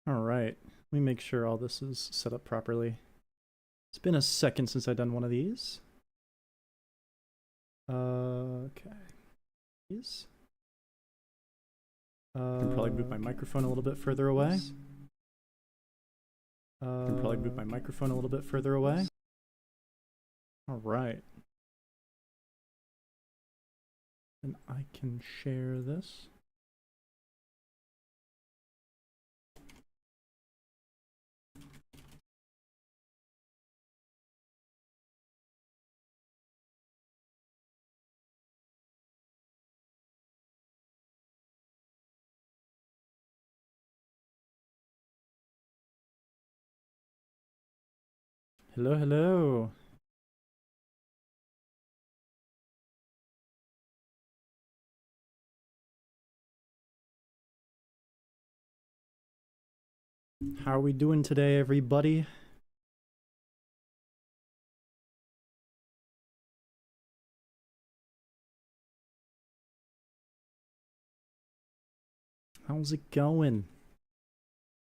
Alright, let me make sure all this is set up properly. It's been a second since I've done one of these. Okay. These. I can probably move my microphone a little bit further away. Alright. And I can share this. Hello, hello. How are we doing today, everybody? How's it going?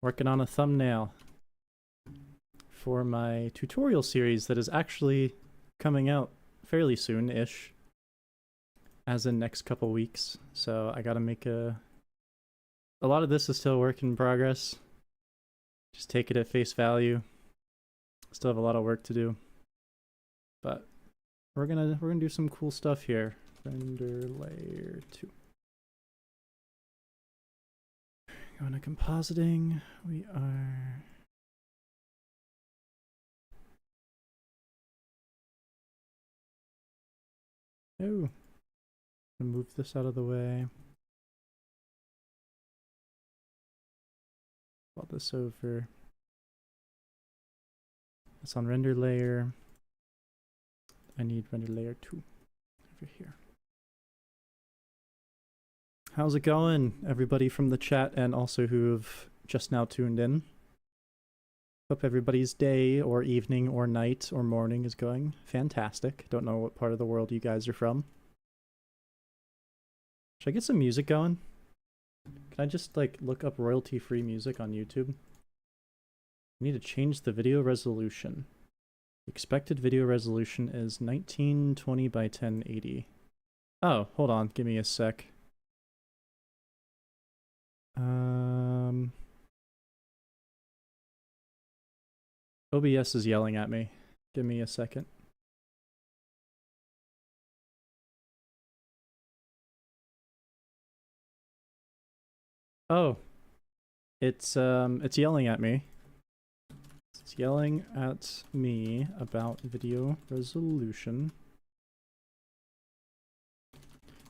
Working on a thumbnail for my tutorial series that is actually coming out fairly soon-ish, as in next couple weeks. So I gotta make a lot of this is still work in progress. Just take it at face value. Still have a lot of work to do, but we're gonna do some cool stuff here. Render layer 2. Going to compositing. We are move this out of the way. Flip this over. It's on render layer. I need render layer 2 over here. How's it going, everybody from the chat and also who've just now tuned in? Hope everybody's day or evening or night or morning is going fantastic. Don't know what part of the world you guys are from. Should I get some music going? Can I just like look up royalty-free music on YouTube? I need to change the video resolution. Expected video resolution is 1920 by 1080. Oh, hold on, give me a sec. OBS is yelling at me. Give me a second. Oh. It's yelling at me. It's yelling at me about video resolution.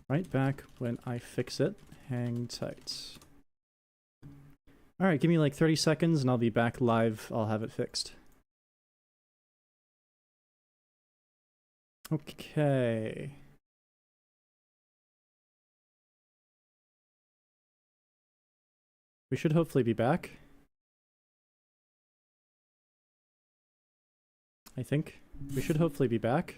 Right back when I fix it. Hang tight. Alright, give me like 30 seconds and I'll be back live. I'll have it fixed. Okay. We should hopefully be back. I think. We should hopefully be back.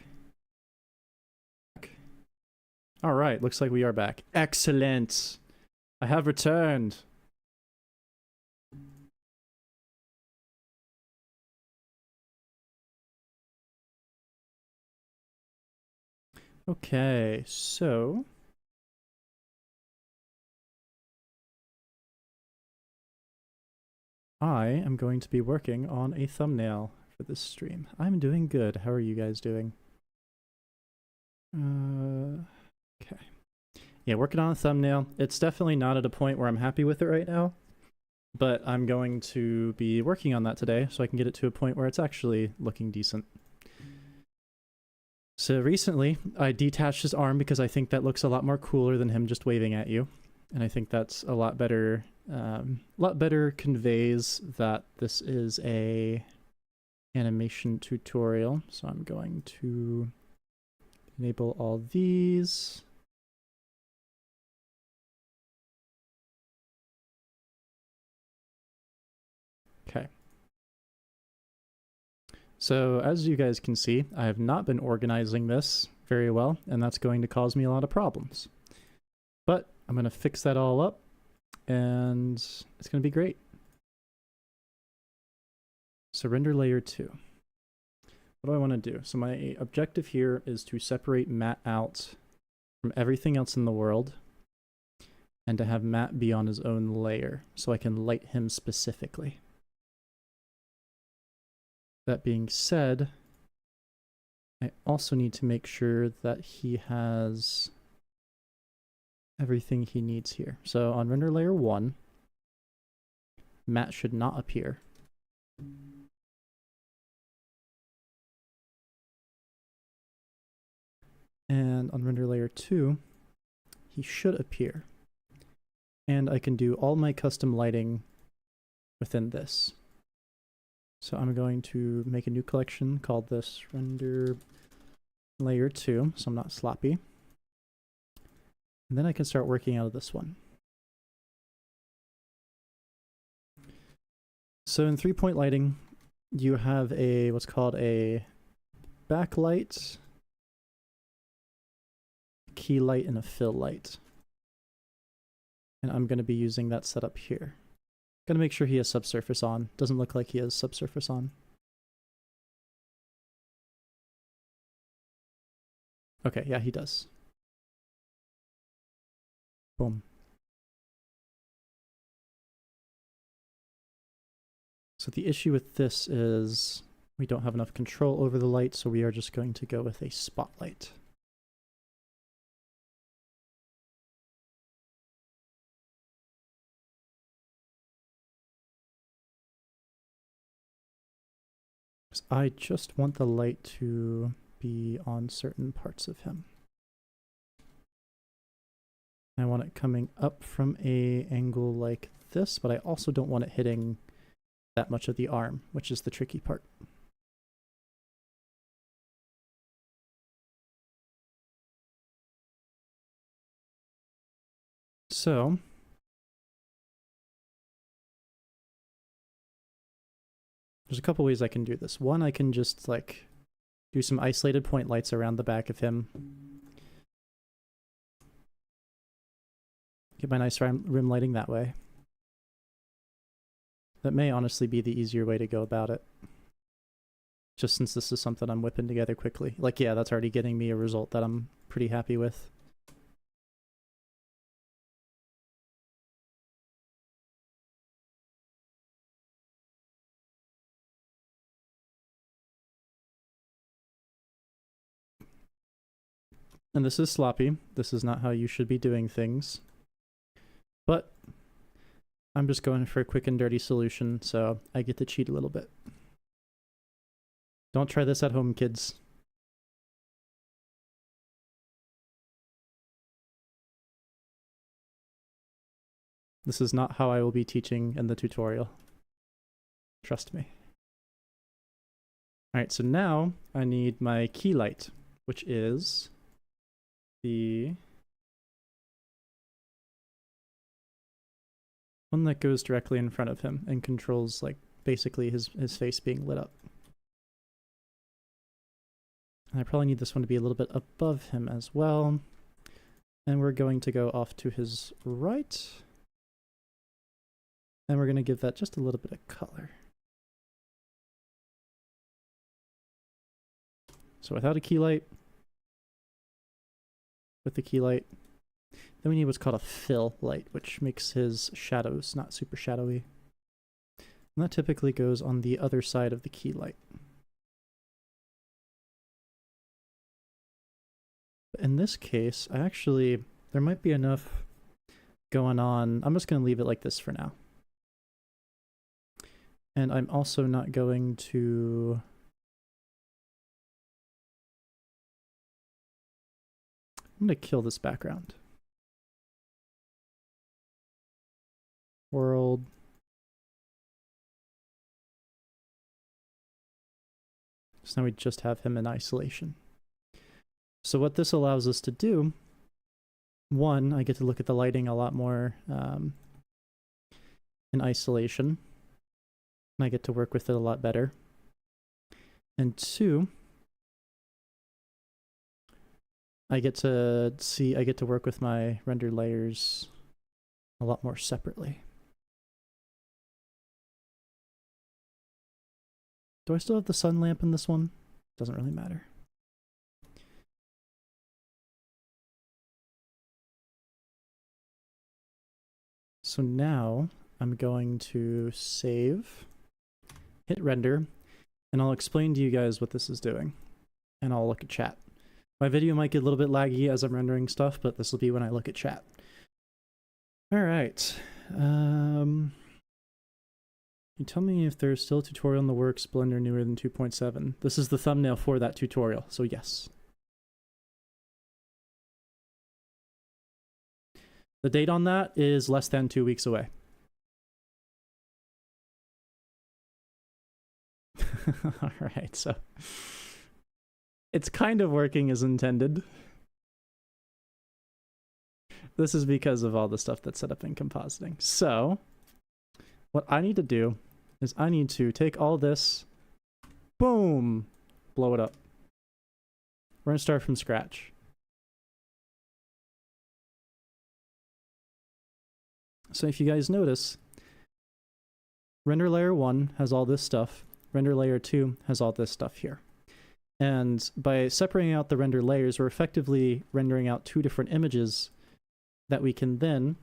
Alright, looks like we are back. Excellent! I have returned! Okay, so... I am going to be working on a thumbnail for this stream. I'm doing good. How are you guys doing? Okay. Yeah, working on a thumbnail. It's definitely not at a point where I'm happy with it right now, but I'm going to be working on that today so I can get it to a point where it's actually looking decent. So recently, I detached his arm because I think that looks a lot more cooler than him just waving at you. And I think that's a lot better conveys that this is a animation tutorial. So I'm going to enable all these. Okay. So as you guys can see, I have not been organizing this very well, and that's going to cause me a lot of problems. But I'm going to fix that all up, and it's going to be great. So render layer 2. What do I want to do? So my objective here is to separate Matt out from everything else in the world and to have Matt be on his own layer so I can light him specifically. That being said, I also need to make sure that he has everything he needs here. So on render layer 1, Matt should not appear. And on render layer 2, he should appear. And I can do all my custom lighting within this. So I'm going to make a new collection called this render layer 2, so I'm not sloppy. And then I can start working out of this one. So in 3-point lighting, you have a what's called a backlight, key light, and a fill light. And I'm going to be using that setup here. Gotta make sure he has subsurface on. Doesn't look like he has subsurface on. Okay, yeah, he does. Boom. So the issue with this is we don't have enough control over the light, so we are just going to go with a spotlight. I just want the light to be on certain parts of him. I want it coming up from an angle like this, but I also don't want it hitting that much of the arm, which is the tricky part. So there's a couple ways I can do this. One, I can just like do some isolated point lights around the back of him. Get my nice rim lighting that way. That may honestly be the easier way to go about it. Just since this is something I'm whipping together quickly. Like, yeah, that's already getting me a result that I'm pretty happy with. And this is sloppy. This is not how you should be doing things. But I'm just going for a quick and dirty solution, so I get to cheat a little bit. Don't try this at home, kids. This is not how I will be teaching in the tutorial. Trust me. Alright, so now I need my key light, which is the one that goes directly in front of him and controls like basically his face being lit up. And I probably need this one to be a little bit above him as well. And we're going to go off to his right. And we're going to give that just a little bit of color. So without a key light, with the key light, then we need what's called a fill light, which makes his shadows not super shadowy. And that typically goes on the other side of the key light. But in this case, there might be enough going on. I'm just going to leave it like this for now. And I'm also not going to... I'm going to kill this background. World. So now we just have him in isolation. So what this allows us to do, one, I get to look at the lighting a lot more in isolation. And I get to work with it a lot better. And two, I get to work with my render layers a lot more separately. Do I still have the sun lamp in this one? Doesn't really matter. So now I'm going to save, hit render, and I'll explain to you guys what this is doing. And I'll look at chat. My video might get a little bit laggy as I'm rendering stuff, but this will be when I look at chat. Alright. You tell me if there's still a tutorial in the works, Blender newer than 2.7. This is the thumbnail for that tutorial, so yes. The date on that is less than 2 weeks away. Alright, so it's kind of working as intended. This is because of all the stuff that's set up in compositing. So what I need to do is I need to take all this, boom, blow it up. We're going to start from scratch. So if you guys notice, render layer 1 has all this stuff. Render layer 2 has all this stuff here. And by separating out the render layers, we're effectively rendering out 2 different images that we can then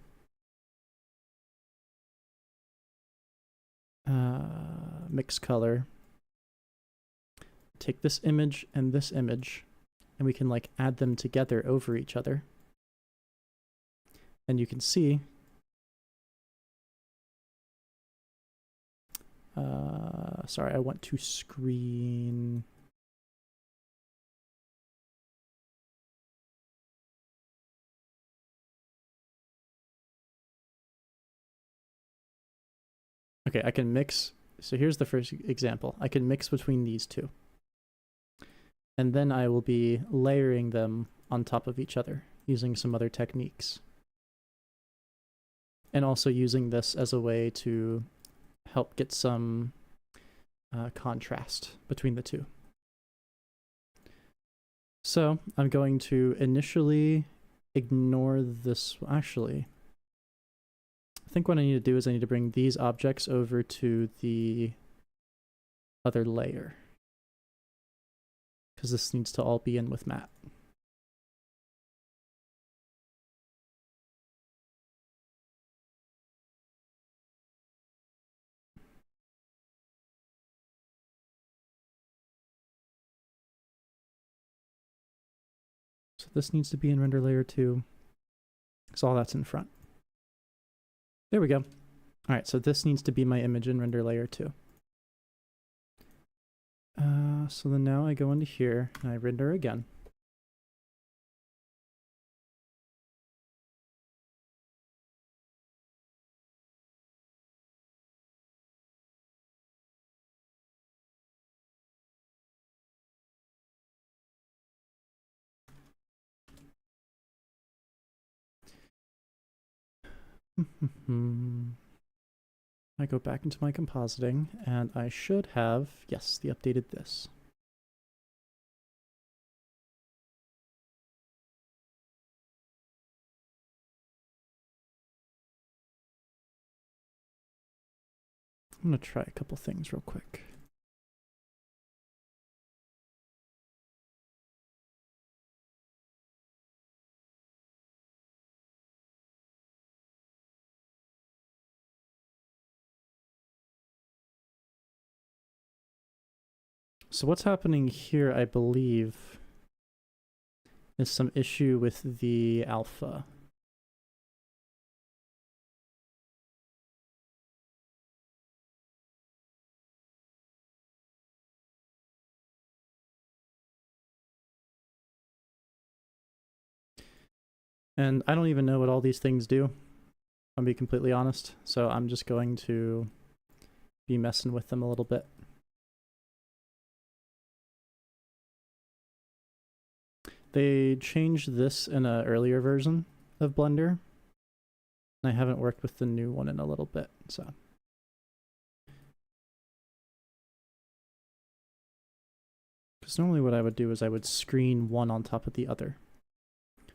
mix color, take this image, and we can like add them together over each other. And you can see sorry, I want to screen. Okay, I can mix. So here's the first example. I can mix between these two. And then I will be layering them on top of each other using some other techniques. And also using this as a way to help get some contrast between the two. So I'm going to initially ignore this. Actually, I think what I need to do is I need to bring these objects over to the other layer, because this needs to all be in with matte. So this needs to be in render layer 2, because all that's in front. There we go. All right, so this needs to be my image in render layer 2. So then now I go into here and I render again. I go back into my compositing and I should have, yes, the updated this. I'm going to try a couple things real quick. So what's happening here, I believe, is some issue with the alpha. And I don't even know what all these things do, I'll be completely honest. So I'm just going to be messing with them a little bit. They changed this in an earlier version of Blender. I haven't worked with the new one in a little bit, so. Because normally what I would do is I would screen one on top of the other.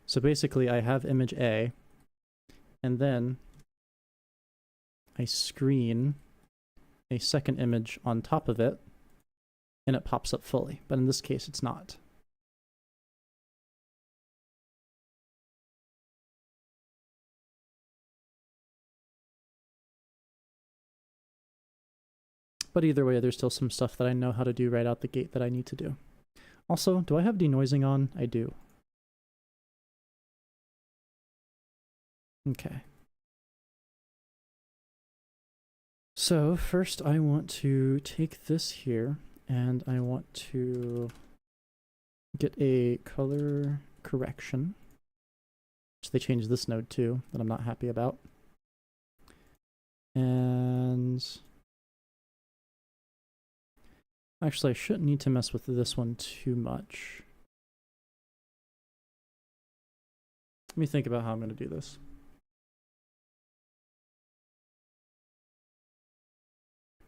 So basically I have image A, and then I screen a second image on top of it, and it pops up fully, but in this case it's not. But either way, there's still some stuff that I know how to do right out the gate that I need to do. Also, do I have denoising on? I do. Okay. So first I want to take this here and I want to get a color correction, which they changed this node too, that I'm not happy about. And actually I shouldn't need to mess with this one too much. Let me think about how I'm going to do this.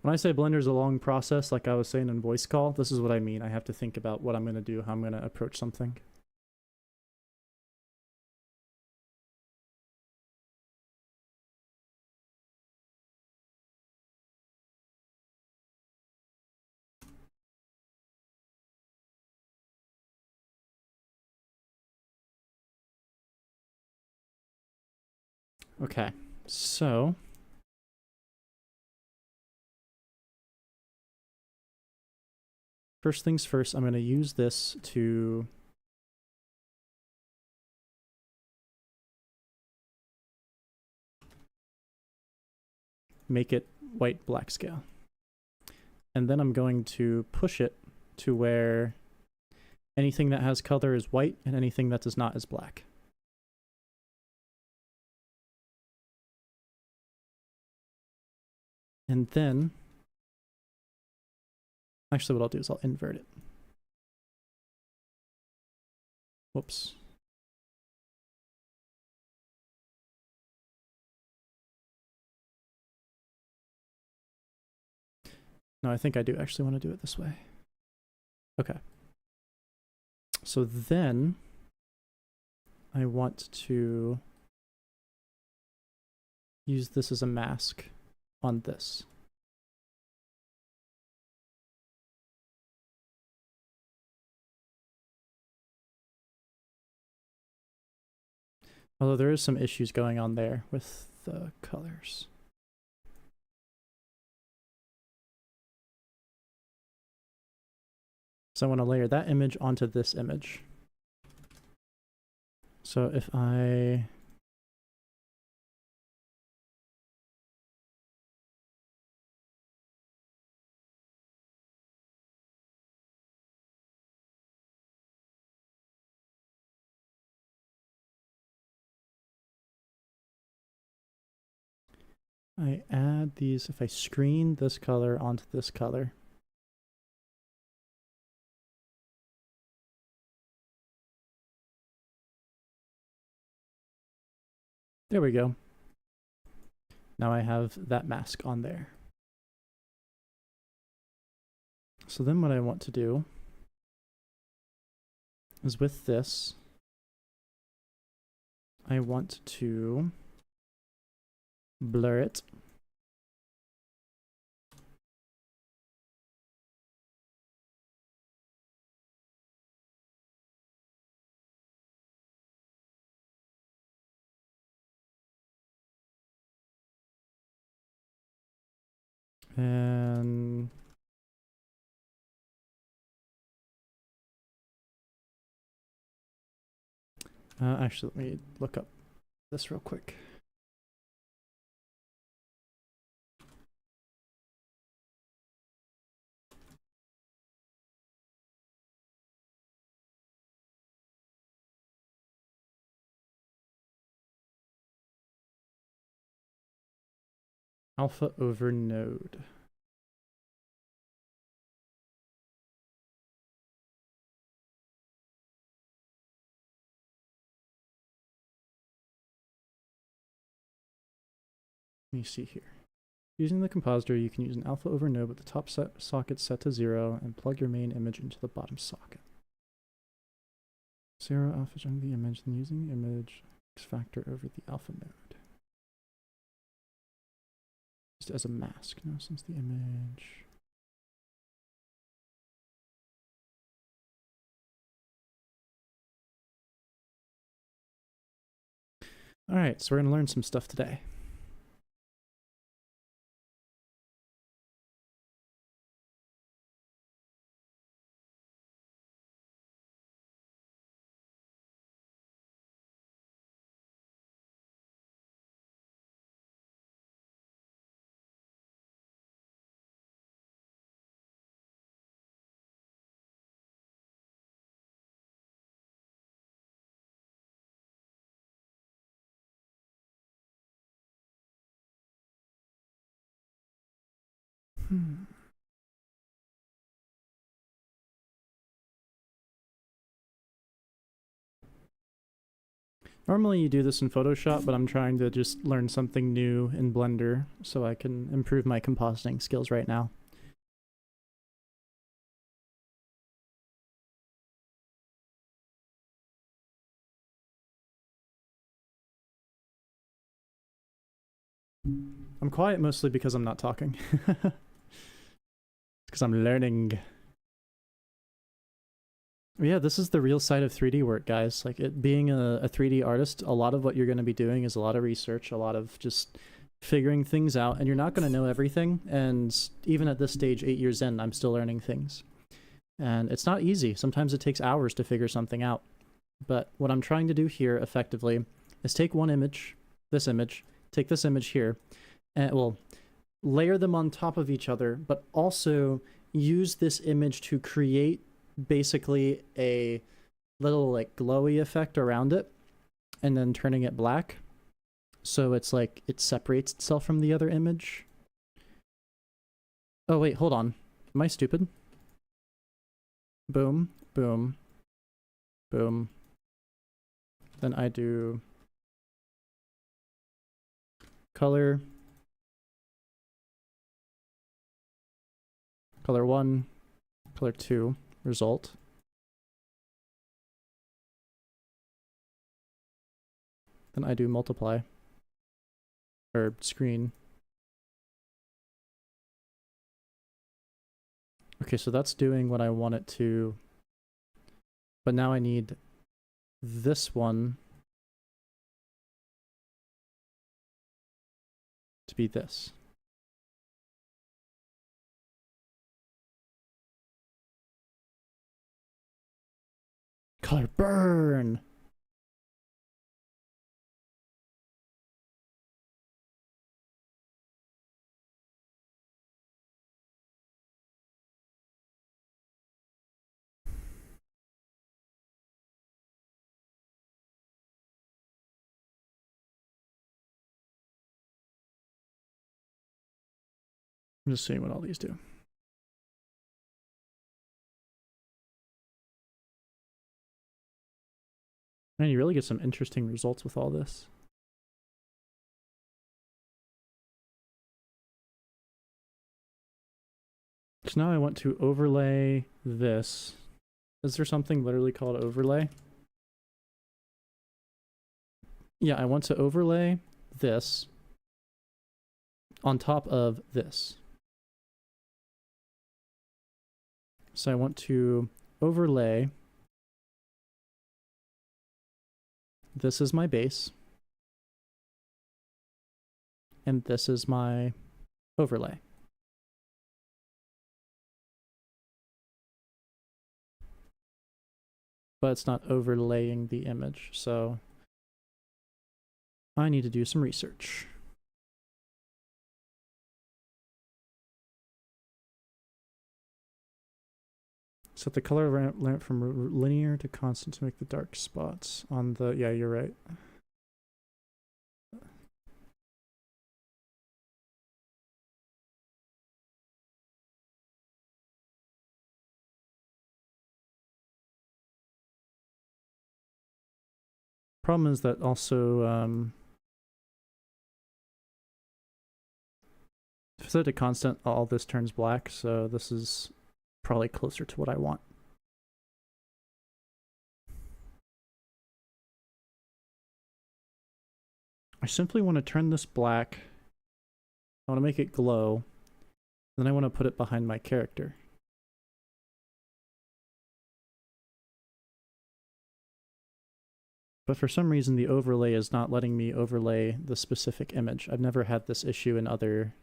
When I say Blender's a long process, like I was saying in voice call, this is what I mean. I have to think about what I'm going to do, how I'm going to approach something. Okay, so first things first, I'm going to use this to make it white black scale. And then I'm going to push it to where anything that has color is white and anything that does not is black. And then, actually what I'll do is I'll invert it. Whoops. No, I think I do actually want to do it this way. Okay. So then I want to use this as a mask on this. Although there is some issues going on there with the colors. So I want to layer that image onto this image. So if I add these, if I screen this color onto this color, there we go. Now I have that mask on there. So then what I want to do is with this, I want to blur it. And actually, let me look up this real quick. Alpha over node. Let me see here. Using the compositor, you can use an alpha over node with the top socket set to 0 and plug your main image into the bottom socket. 0 alpha on the image, then using the image X factor over the alpha node. Just as a mask, no, since the image Alright, so we're gonna learn some stuff today. Normally you do this in Photoshop, but I'm trying to just learn something new in Blender so I can improve my compositing skills right now. I'm quiet mostly because I'm not talking. Because I'm learning. Yeah, this is the real side of 3D work, guys. Like, it being a 3D artist, a lot of what you're going to be doing is a lot of research, a lot of just figuring things out, and you're not going to know everything. And even at this stage, 8 years in, I'm still learning things. And it's not easy. Sometimes it takes hours to figure something out. But what I'm trying to do here effectively is take one image, take this image here, and well, layer them on top of each other, but also use this image to create basically a little like glowy effect around it, and then turning it black. So it's like it separates itself from the other image. Oh wait, hold on. Am I stupid? Boom, boom, boom. Then I do color, color 1, color 2, result. Then I do multiply, or screen. Okay, so that's doing what I want it to, but now I need this one to be this. Color burn! I'm just seeing what all these do. Man, you really get some interesting results with all this. So now I want to overlay this. Is there something literally called overlay? Yeah, I want to overlay this on top of this. So I want to overlay. This is my base. And this is my overlay. But it's not overlaying the image, so I need to do some research. Set the color lamp from linear to constant to make the dark spots on the... Yeah, you're right. Problem is that also... if I set it to constant, all this turns black, so this is probably closer to what I want. I simply want to turn this black. I want to make it glow. Then I want to put it behind my character. but for some reason the overlay is not letting me overlay the specific image. I've never had this issue in other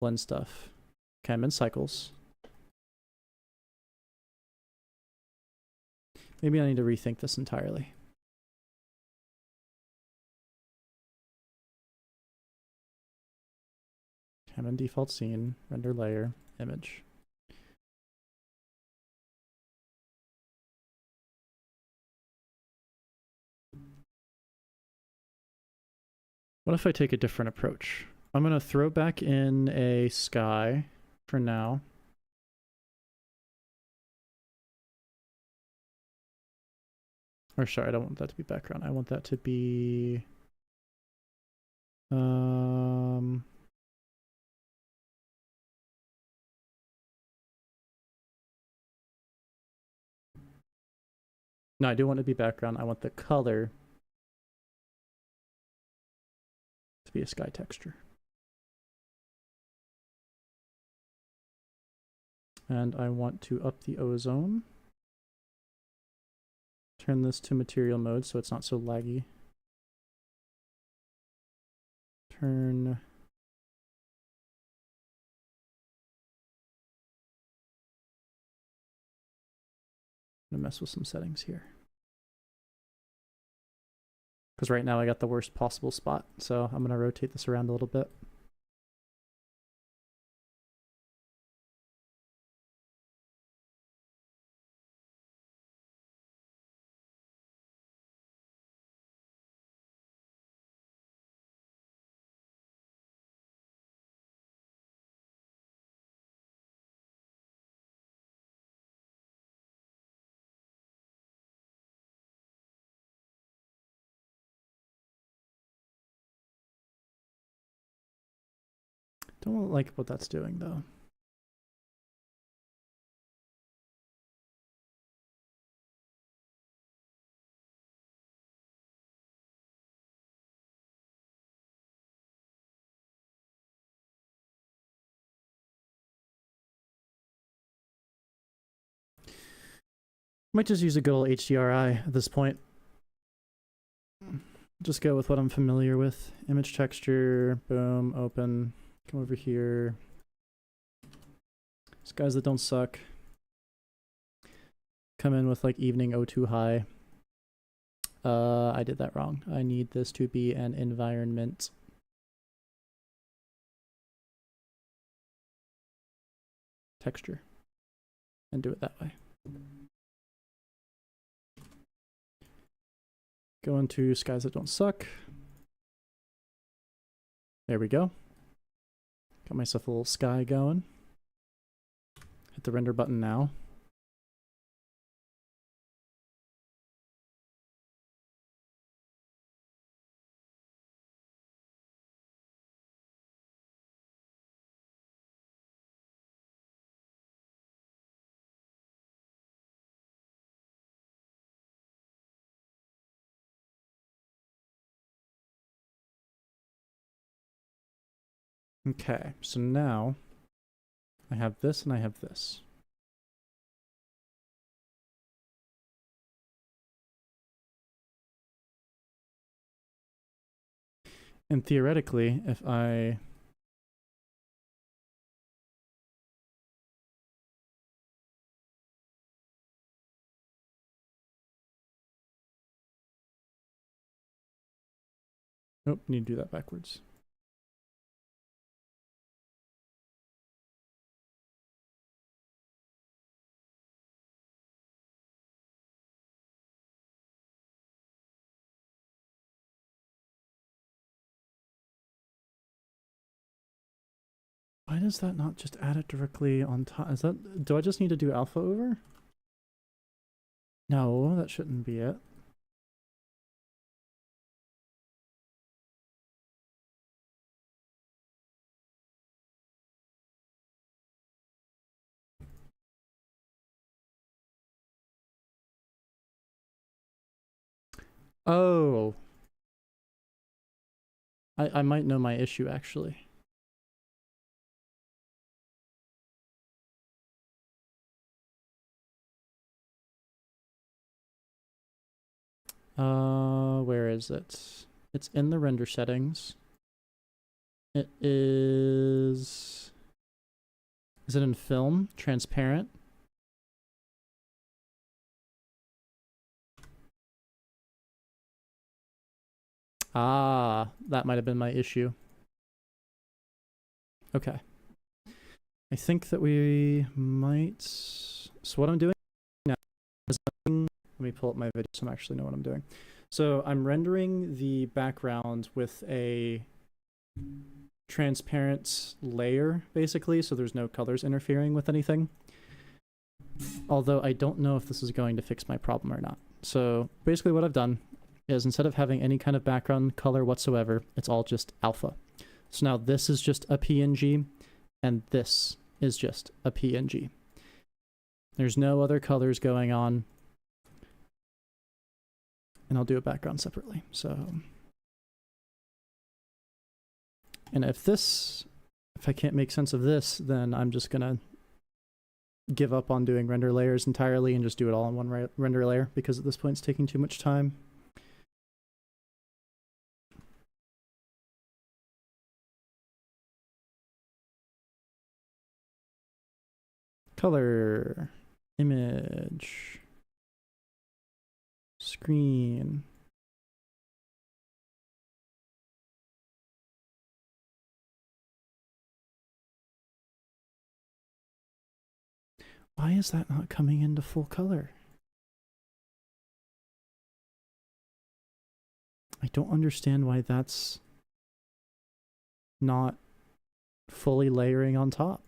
blend stuff. Okay, I'm in cycles. Maybe I need to rethink this entirely. I'm in default scene, render layer, image. What if I take a different approach? I'm going to throw back in a sky for now. Or sorry, I don't want that to be background. I want that to be... No, I do want it to be background. I want the color to be a sky texture. And I want to up the ozone. Turn this to material mode so it's not so laggy. Turn... I'm gonna mess with some settings here. Because right now I got the worst possible spot, so I'm gonna rotate this around a little bit. Don't like what that's doing though. Might just use a good old HDRI at this point. Just go with what I'm familiar with. Image texture, boom, open. Come over here. Skies that don't suck. Come in with like evening O2 high. I did that wrong. I need this to be an environment. Texture. And do it that way. Go into skies that don't suck. There we go. Got myself a little sky going. Hit the render button now. Okay, so now I have this and I have this. And theoretically, if I Nope, need to do that backwards. Why does that not just add it directly on top? Is that, do I just need to do alpha over? No, that shouldn't be it. Oh. I might know my issue actually. Where is it? It's in the render settings. It is... Is it in film? Transparent? Ah, that might have been my issue. Okay. I think that we might... So what I'm doing now is... Let me pull up my video so I actually know what I'm doing. So I'm rendering the background with a transparent layer, basically, so there's no colors interfering with anything. Although I don't know if this is going to fix my problem or not. So basically what I've done is instead of having any kind of background color whatsoever, it's all just alpha. So now this is just a PNG, and this is just a PNG. There's no other colors going on. And I'll do a background separately. So, and if I can't make sense of this, then I'm just gonna give up on doing render layers entirely and just do it all in one render layer, because at this point it's taking too much time. Color, image, screen. Why is that not coming into full color? I don't understand why that's not fully layering on top.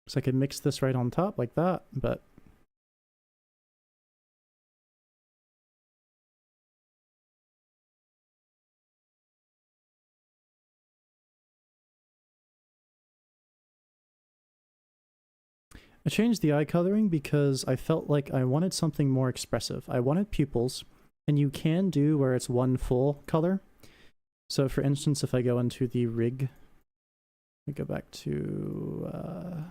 So I could mix this right on top like that, but I changed the eye coloring because I felt like I wanted something more expressive. I wanted pupils, and you can do where it's one full color. So for instance, if I go into the rig, let me go back to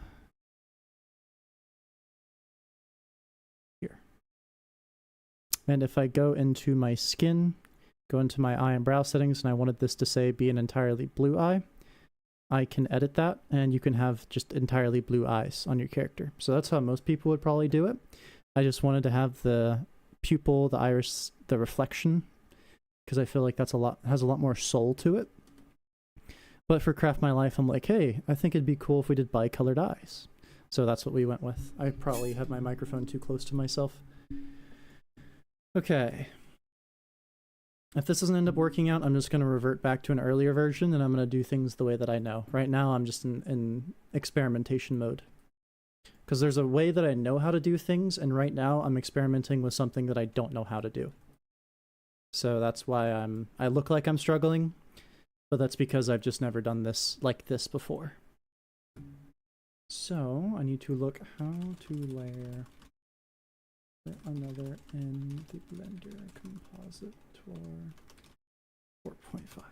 here. And if I go into my skin, go into my eye and brow settings, and I wanted this to say be an entirely blue eye, I can edit that, and you can have just entirely blue eyes on your character. So that's how most people would probably do it. I just wanted to have the pupil, the iris, the reflection, because I feel like that's has a lot more soul to it. But for Craft My Life, I'm like, hey, I think it'd be cool if we did bicolored eyes. So that's what we went with. I probably have my microphone too close to myself. Okay. If this doesn't end up working out, I'm just going to revert back to an earlier version, and I'm going to do things the way that I know. Right now, I'm just in experimentation mode. Because there's a way that I know how to do things, and right now I'm experimenting with something that I don't know how to do. So that's why I look like I'm struggling, but that's because I've just never done this like this before. So I need to look how to layer another in the Blender Compositor 4.5.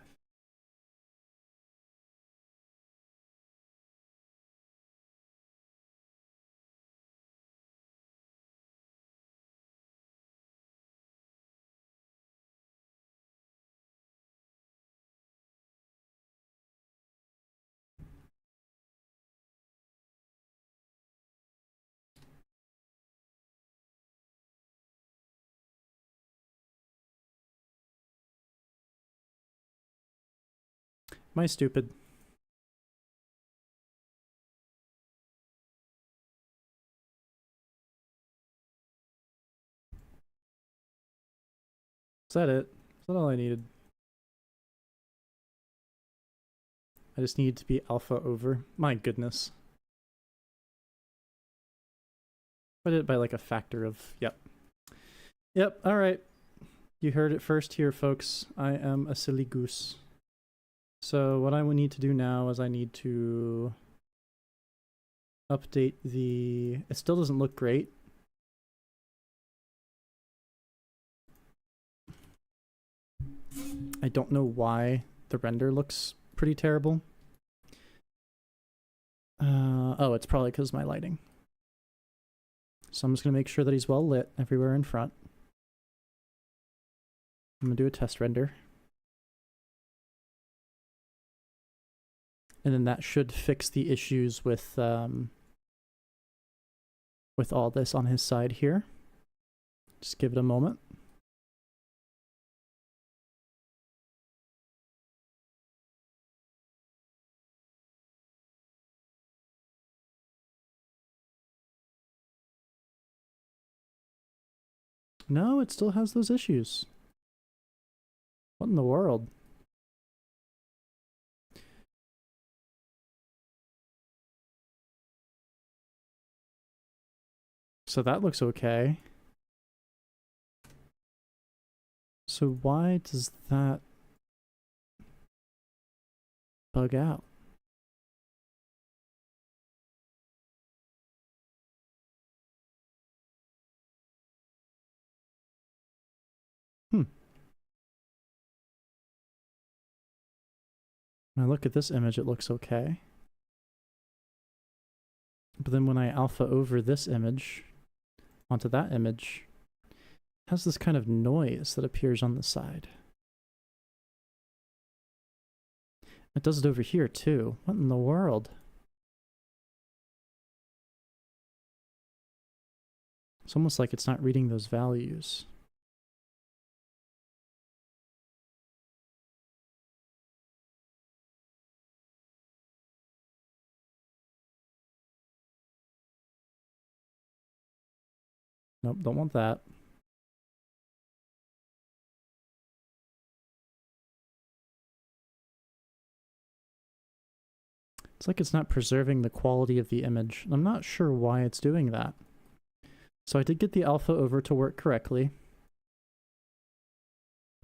Am I stupid? Is that it? Is that all I needed? I just need to be alpha over. My goodness. I did it by like a factor of, yep. Yep, alright. You heard it first here, folks. I am a silly goose. So what I would need to do now is I need to update the... It still doesn't look great. I don't know why the render looks pretty terrible. Oh, it's probably because of my lighting. So I'm just going to make sure that he's well lit everywhere in front. I'm going to do a test render. And then that should fix the issues with all this on his side here. Just give it a moment. No, it still has those issues. What in the world? So that looks okay. So why does that bug out? When I look at this image, it looks okay. But then when I alpha over this image onto that image, it has this kind of noise that appears on the side. It does it over here too. What in the world? It's almost like it's not reading those values. Nope, don't want that. It's like it's not preserving the quality of the image. I'm not sure why it's doing that. So I did get the alpha over to work correctly.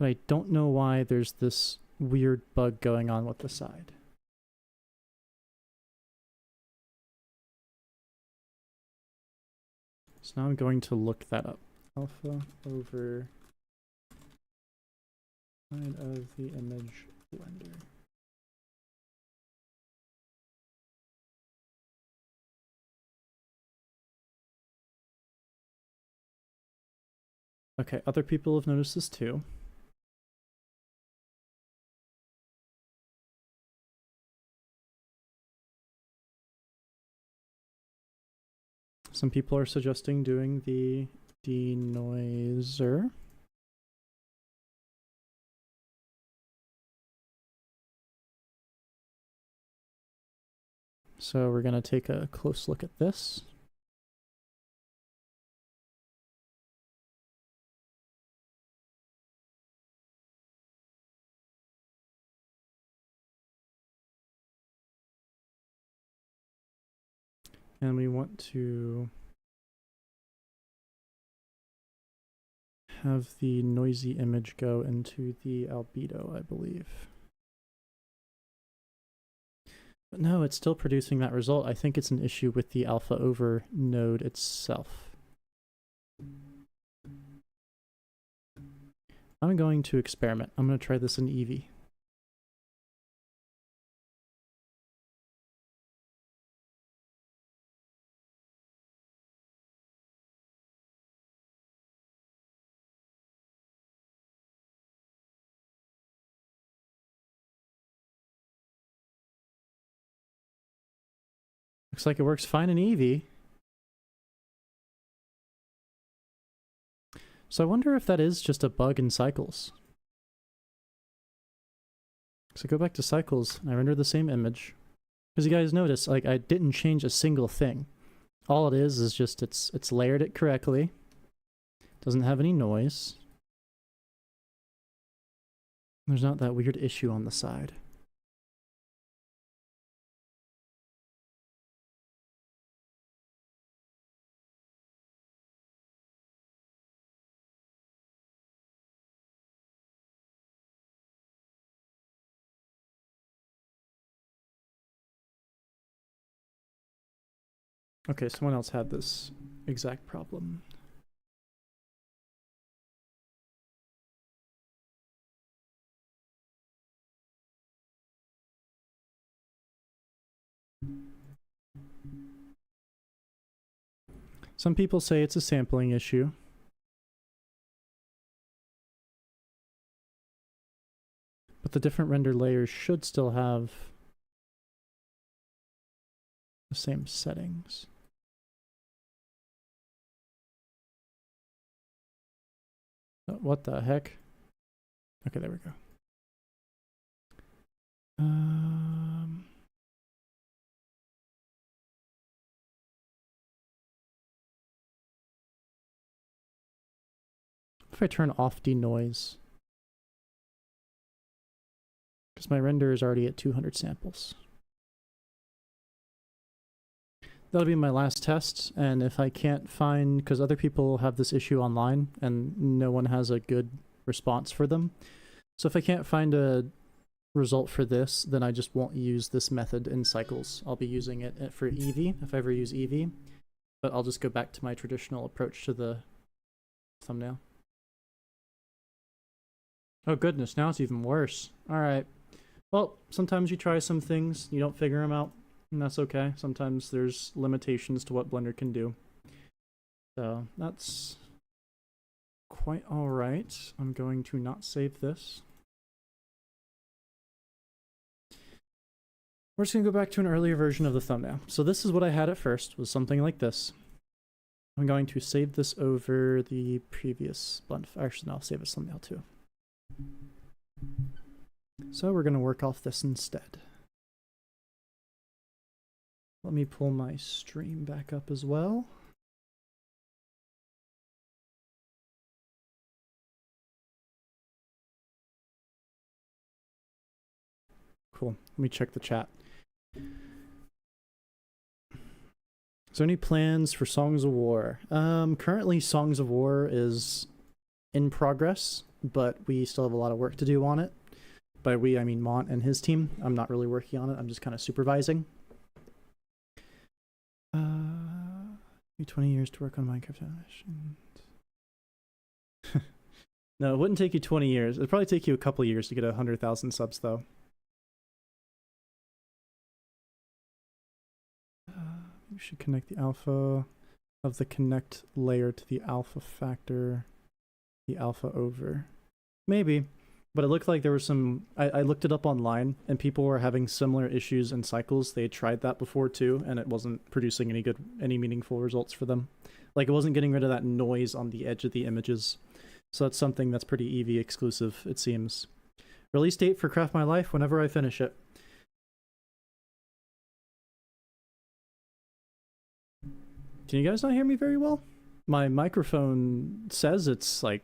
But I don't know why there's this weird bug going on with the side. So now I'm going to look that up. Alpha over side of the image blender. Okay, other people have noticed this too. Some people are suggesting doing the denoiser. So we're going to take a close look at this. And we want to have the noisy image go into the albedo, I believe. But no, it's still producing that result. I think it's an issue with the alpha over node itself. I'm going to experiment. I'm going to try this in Eevee. Looks like it works fine in Eevee. So I wonder if that is just a bug in cycles. So go back to cycles, and I render the same image. Because you guys notice, like, I didn't change a single thing. All it is just it's layered it correctly. Doesn't have any noise. There's not that weird issue on the side. Okay, someone else had this exact problem. Some people say it's a sampling issue. But the different render layers should still have the same settings. What the heck? Okay, there we go. If I turn off denoise, because my render is already at 200 samples. That'll be my last test, and if I can't find, because other people have this issue online and no one has a good response for them, so if I can't find a result for this, then I just won't use this method in cycles. I'll be using it for Eevee, if I ever use Eevee, but I'll just go back to my traditional approach to the thumbnail. Oh goodness, now it's even worse. Alright. Well, sometimes you try some things, you don't figure them out, and that's okay. Sometimes there's limitations to what Blender can do. So, that's quite alright. I'm going to not save this. We're just going to go back to an earlier version of the thumbnail. So this is what I had at first, was something like this. I'm going to save this over the previous blend. Actually, no, I'll save this thumbnail too. So we're going to work off this instead. Let me pull my stream back up as well. Cool. Let me check the chat. So any plans for Songs of War? Currently Songs of War is in progress, but we still have a lot of work to do on it. By we, I mean Mont and his team. I'm not really working on it, I'm just kind of supervising. 20 years to work on Minecraft animation. No, it wouldn't take you 20 years. It'd probably take you a couple years to get 100,000 subs, though. We should connect the alpha of the connect layer to the alpha factor, the alpha over. Maybe, but it looked like there was some, I looked it up online and people were having similar issues in cycles. They had tried that before too, and it wasn't producing any meaningful results for them. Like it wasn't getting rid of that noise on the edge of the images. So that's something that's pretty Eevee exclusive, it seems. Release date for Craft My Life whenever I finish it. Can you guys not hear me very well? My microphone says it's like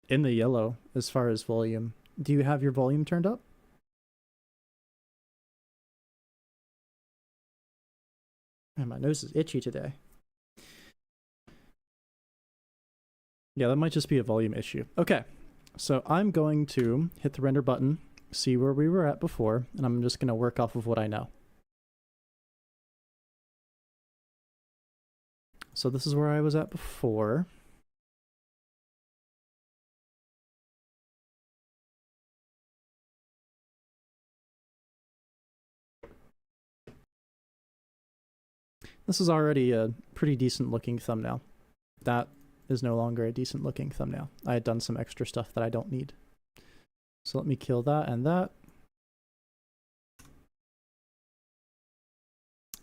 in the yellow as far as volume. Do you have your volume turned up? Man, my nose is itchy today. Yeah, that might just be a volume issue. Okay, so I'm going to hit the render button, see where we were at before, and I'm just going to work off of what I know. So this is where I was at before. This is already a pretty decent looking thumbnail. That is no longer a decent looking thumbnail. I had done some extra stuff that I don't need. So let me kill that and that.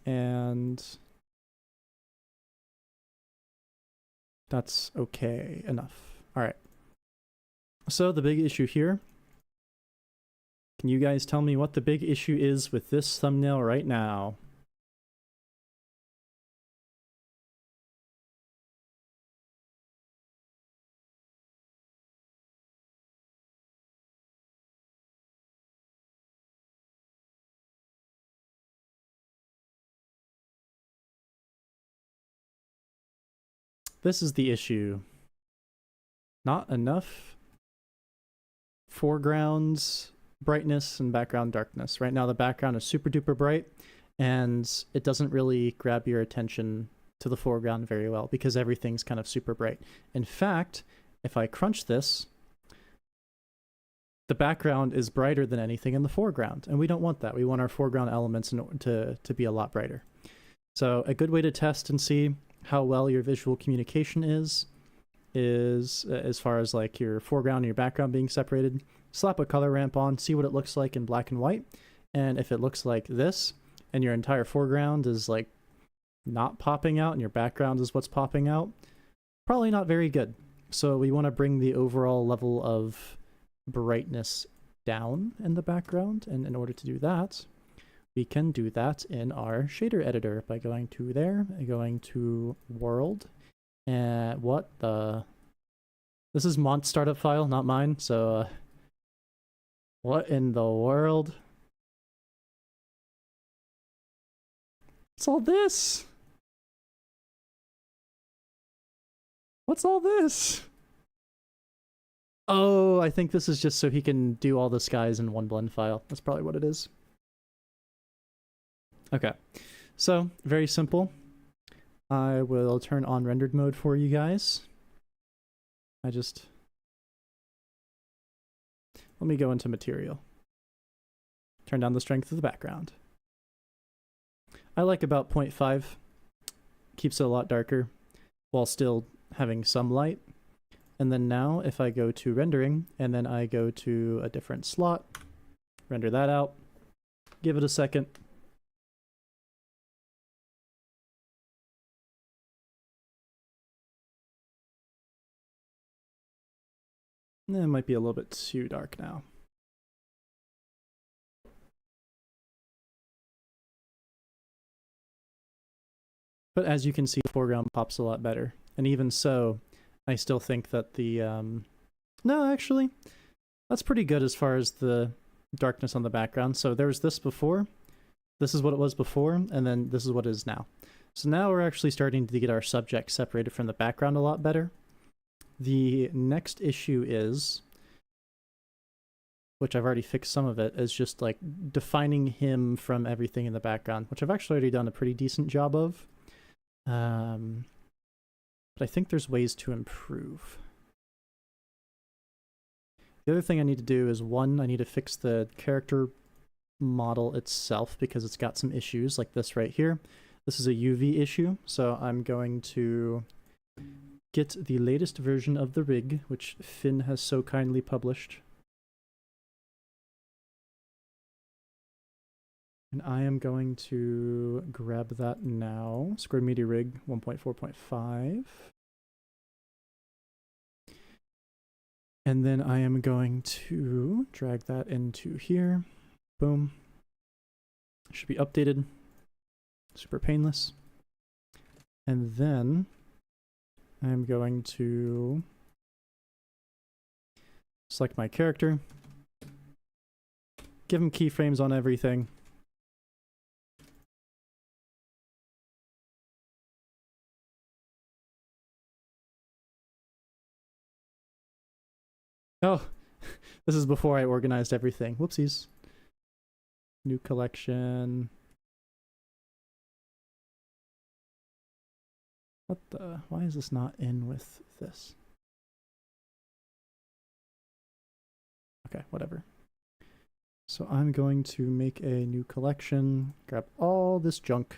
And that's okay enough. All right. So the big issue here. Can you guys tell me what the big issue is with this thumbnail right now? This is the issue. Not enough foregrounds, brightness, and background darkness. Right now the background is super duper bright, and it doesn't really grab your attention to the foreground very well because everything's kind of super bright. In fact, if I crunch this, the background is brighter than anything in the foreground, and we don't want that. We want our foreground elements to be a lot brighter. So a good way to test and see how well your visual communication is as far as like your foreground and your background being separated. Slap a color ramp on, see what it looks like in black and white, and if it looks like this and your entire foreground is like not popping out and your background is what's popping out, probably not very good. So we want to bring the overall level of brightness down in the background, and in order to do that, we can do that in our shader editor by going to there, going to world, and what the... This is Mont's startup file, not mine, so what in the world? What's all this? What's all this? Oh, I think this is just so he can do all the skies in one blend file. That's probably what it is. Okay, so very simple. I will turn on rendered mode for you guys. Let me go into material. Turn down the strength of the background. I like about 0.5. Keeps it a lot darker while still having some light. And then now if I go to rendering and then I go to a different slot, render that out, give it a second. It might be a little bit too dark now. But as you can see, the foreground pops a lot better. And even so, I still think that the... No, actually, that's pretty good as far as the darkness on the background. So there was this before, this is what it was before, and then this is what it is now. So now we're actually starting to get our subject separated from the background a lot better. The next issue is, which I've already fixed some of it, is just like defining him from everything in the background, which I've actually already done a pretty decent job of. But I think there's ways to improve. The other thing I need to do is, one, I need to fix the character model itself because it's got some issues like this right here. This is a UV issue, so I'm going to get the latest version of the rig, which Finn has so kindly published. And I am going to grab that now. Square Media Rig 1.4.5. And then I am going to drag that into here. Boom. Should be updated. Super painless. And then I'm going to select my character. Give him keyframes on everything. Oh, this is before I organized everything. Whoopsies. New collection. What the? Why is this not in with this? Okay, whatever. So I'm going to make a new collection, grab all this junk,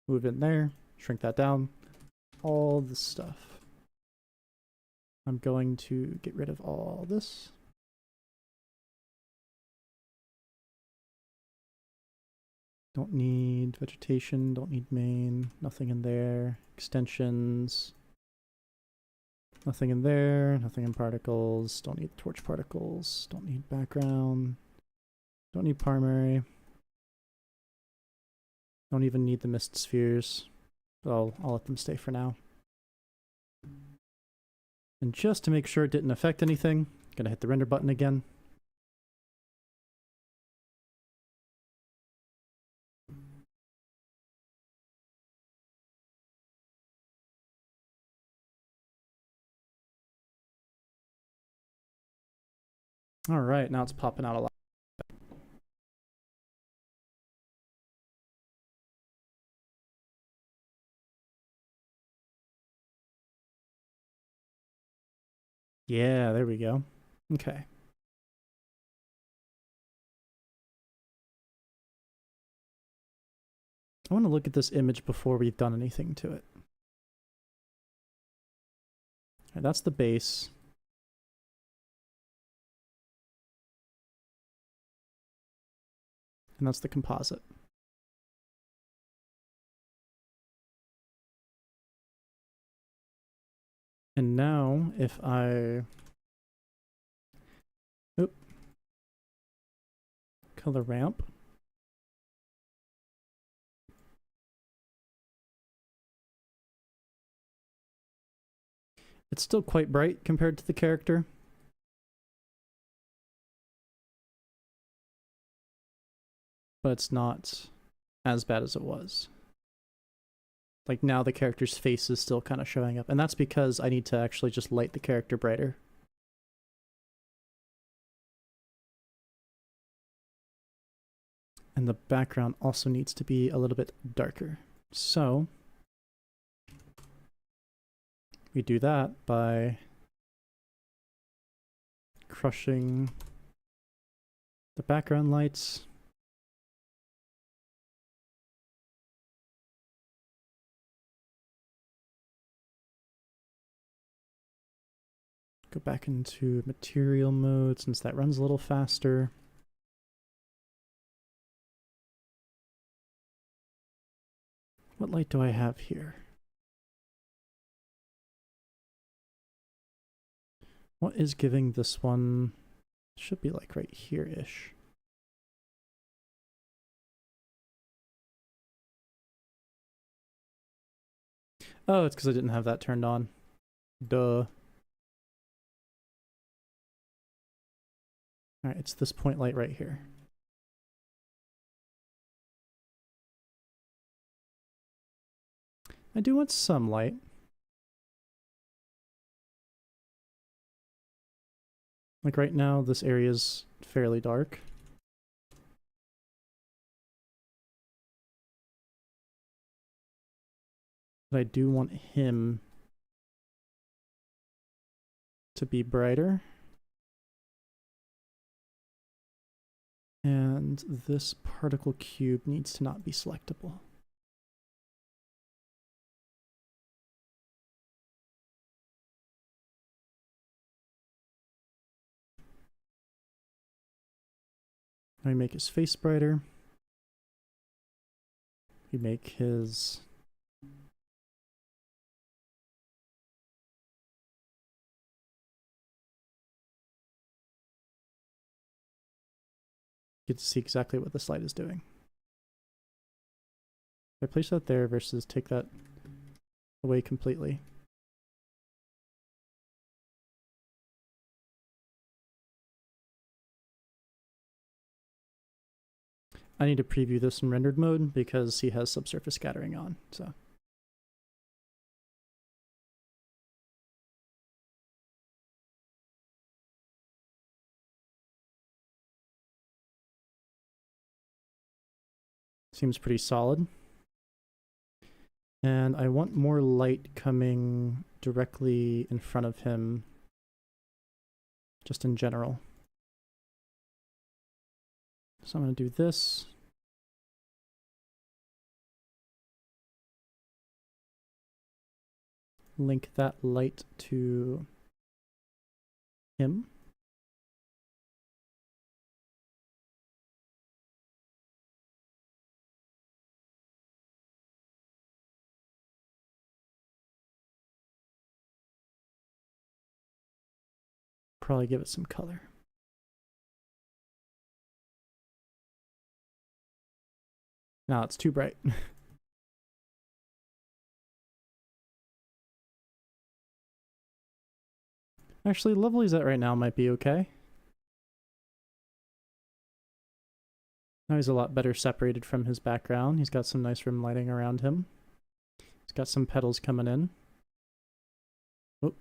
move it in there, shrink that down, all this stuff. I'm going to get rid of all this. Don't need vegetation, don't need main, nothing in there. Extensions, nothing in there, nothing in particles, don't need torch particles, don't need background, don't need primary. Don't even need the mist spheres. I'll let them stay for now. And just to make sure it didn't affect anything, I'm gonna hit the render button again. All right, now it's popping out a lot. Yeah, there we go. Okay. I want to look at this image before we've done anything to it. Right, that's the base. And that's the composite. And now if I color ramp, it's still quite bright compared to the character. But it's not as bad as it was. Like now the character's face is still kind of showing up. And that's because I need to actually just light the character brighter. And the background also needs to be a little bit darker. So we do that by crushing the background lights. Go back into material mode since that runs a little faster. What light do I have here? What is giving this one? Should be like right here-ish. Oh, it's because I didn't have that turned on. Duh. Alright, it's this point light right here. I do want some light. Like right now, this area is fairly dark. But I do want him to be brighter. And this particle cube needs to not be selectable. I make his face brighter. We make his get to see exactly what this light is doing. I place that there versus take that away completely. I need to preview this in rendered mode because he has subsurface scattering on, so. Seems pretty solid. And I want more light coming directly in front of him, just in general. So I'm going to do this. Link that light to him. Probably give it some color. No, it's too bright. Actually, level he's at right now might be okay. Now he's a lot better separated from his background. He's got some nice rim lighting around him. He's got some petals coming in. Oop.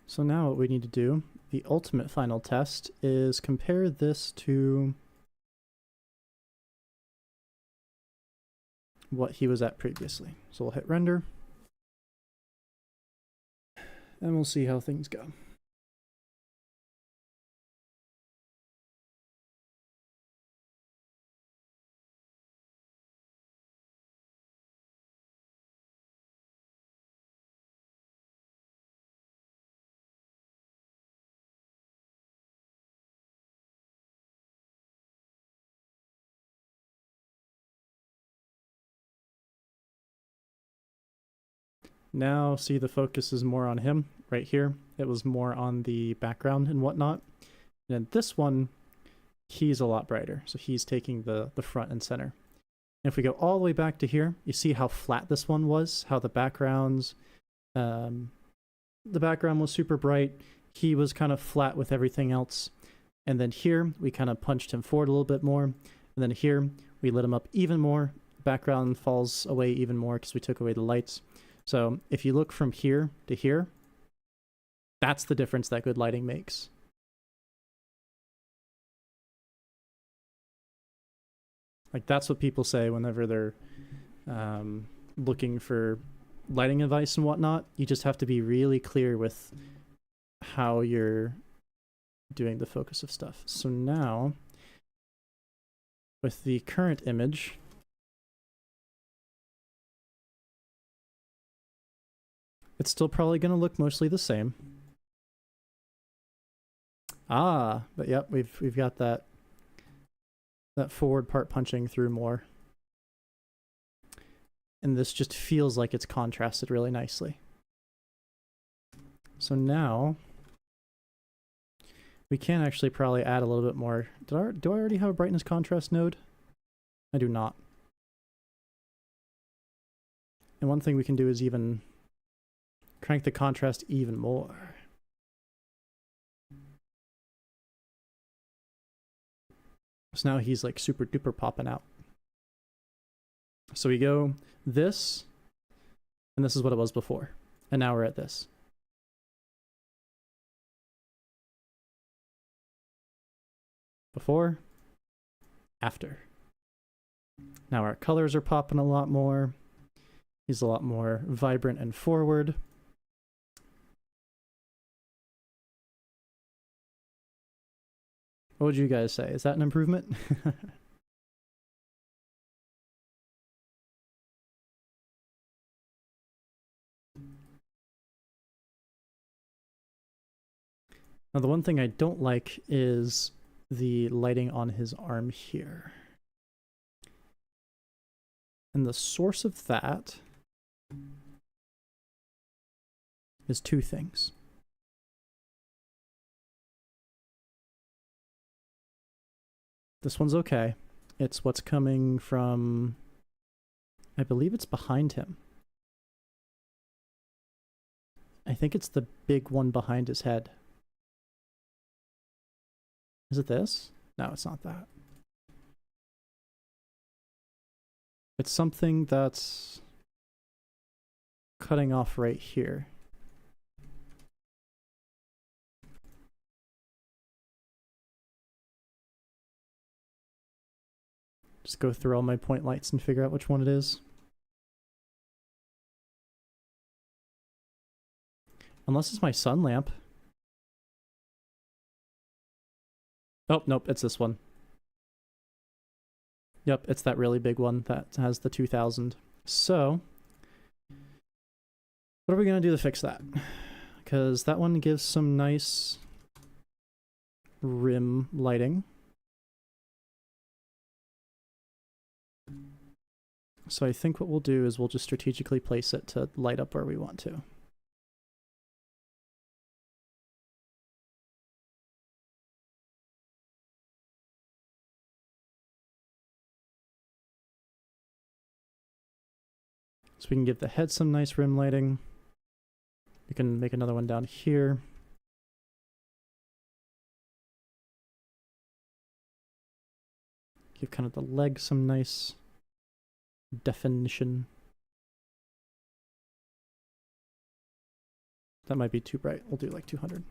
So now what we need to do, the ultimate final test, is compare this to what he was at previously. So we'll hit render, and we'll see how things go. Now, see, the focus is more on him right here. It was more on the background and whatnot. And this one, he's a lot brighter. So he's taking the front and center. And if we go all the way back to here, you see how flat this one was, how the background was super bright. He was kind of flat with everything else. And then here, we kind of punched him forward a little bit more. And then here, we lit him up even more. Background falls away even more because we took away the lights. So if you look from here to here, that's the difference that good lighting makes. Like, that's what people say whenever they're looking for lighting advice and whatnot. You just have to be really clear with how you're doing the focus of stuff. So now, with the current image, it's still probably going to look mostly the same. Ah, but yep, we've got that forward part punching through more. And this just feels like it's contrasted really nicely. So now we can actually probably add a little bit more. Do I already have a brightness contrast node? I do not. And one thing we can do is even crank the contrast even more. So now he's like super duper popping out. So we go this, and this is what it was before. And now we're at this. Before, after. Now our colors are popping a lot more. He's a lot more vibrant and forward. What would you guys say? Is that an improvement? Now, the one thing I don't like is the lighting on his arm here. And the source of that is two things. This one's okay. It's what's coming from, I believe it's behind him. I think it's the big one behind his head. Is it this? No, it's not that. It's something that's cutting off right here. Just go through all my point lights and figure out which one it is. Unless it's my sun lamp. Oh, nope, it's this one. Yep, it's that really big one that has the 2000. So, what are we going to do to fix that? Because that one gives some nice rim lighting. So I think what we'll do is we'll just strategically place it to light up where we want to. So we can give the head some nice rim lighting. We can make another one down here. Give kind of the leg some nice definition. That might be too bright. We'll do like 200.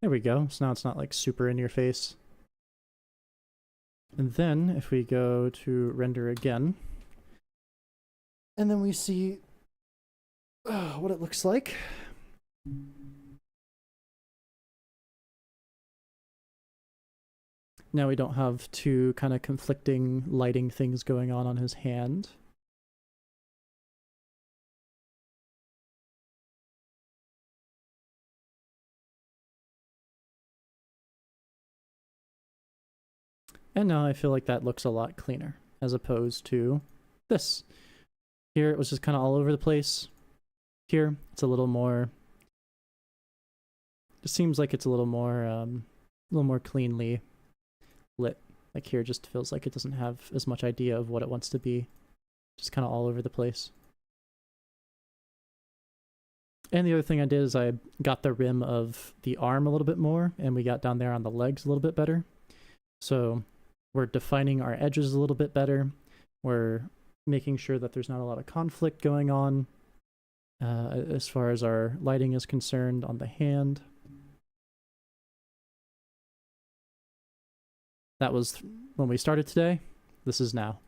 There we go. So now it's not like super in your face. And then if we go to render again, and then we see what it looks like. Now we don't have two kind of conflicting lighting things going on his hand. And now I feel like that looks a lot cleaner, as opposed to this. Here it was just kind of all over the place. Here, it's a little more, it seems like it's a little more cleanly lit. Like here, just feels like it doesn't have as much idea of what it wants to be. Just kind of all over the place. And the other thing I did is I got the rim of the arm a little bit more, and we got down there on the legs a little bit better. So we're defining our edges a little bit better. We're making sure that there's not a lot of conflict going on as far as our lighting is concerned on the hand. That was when we started today. This is now.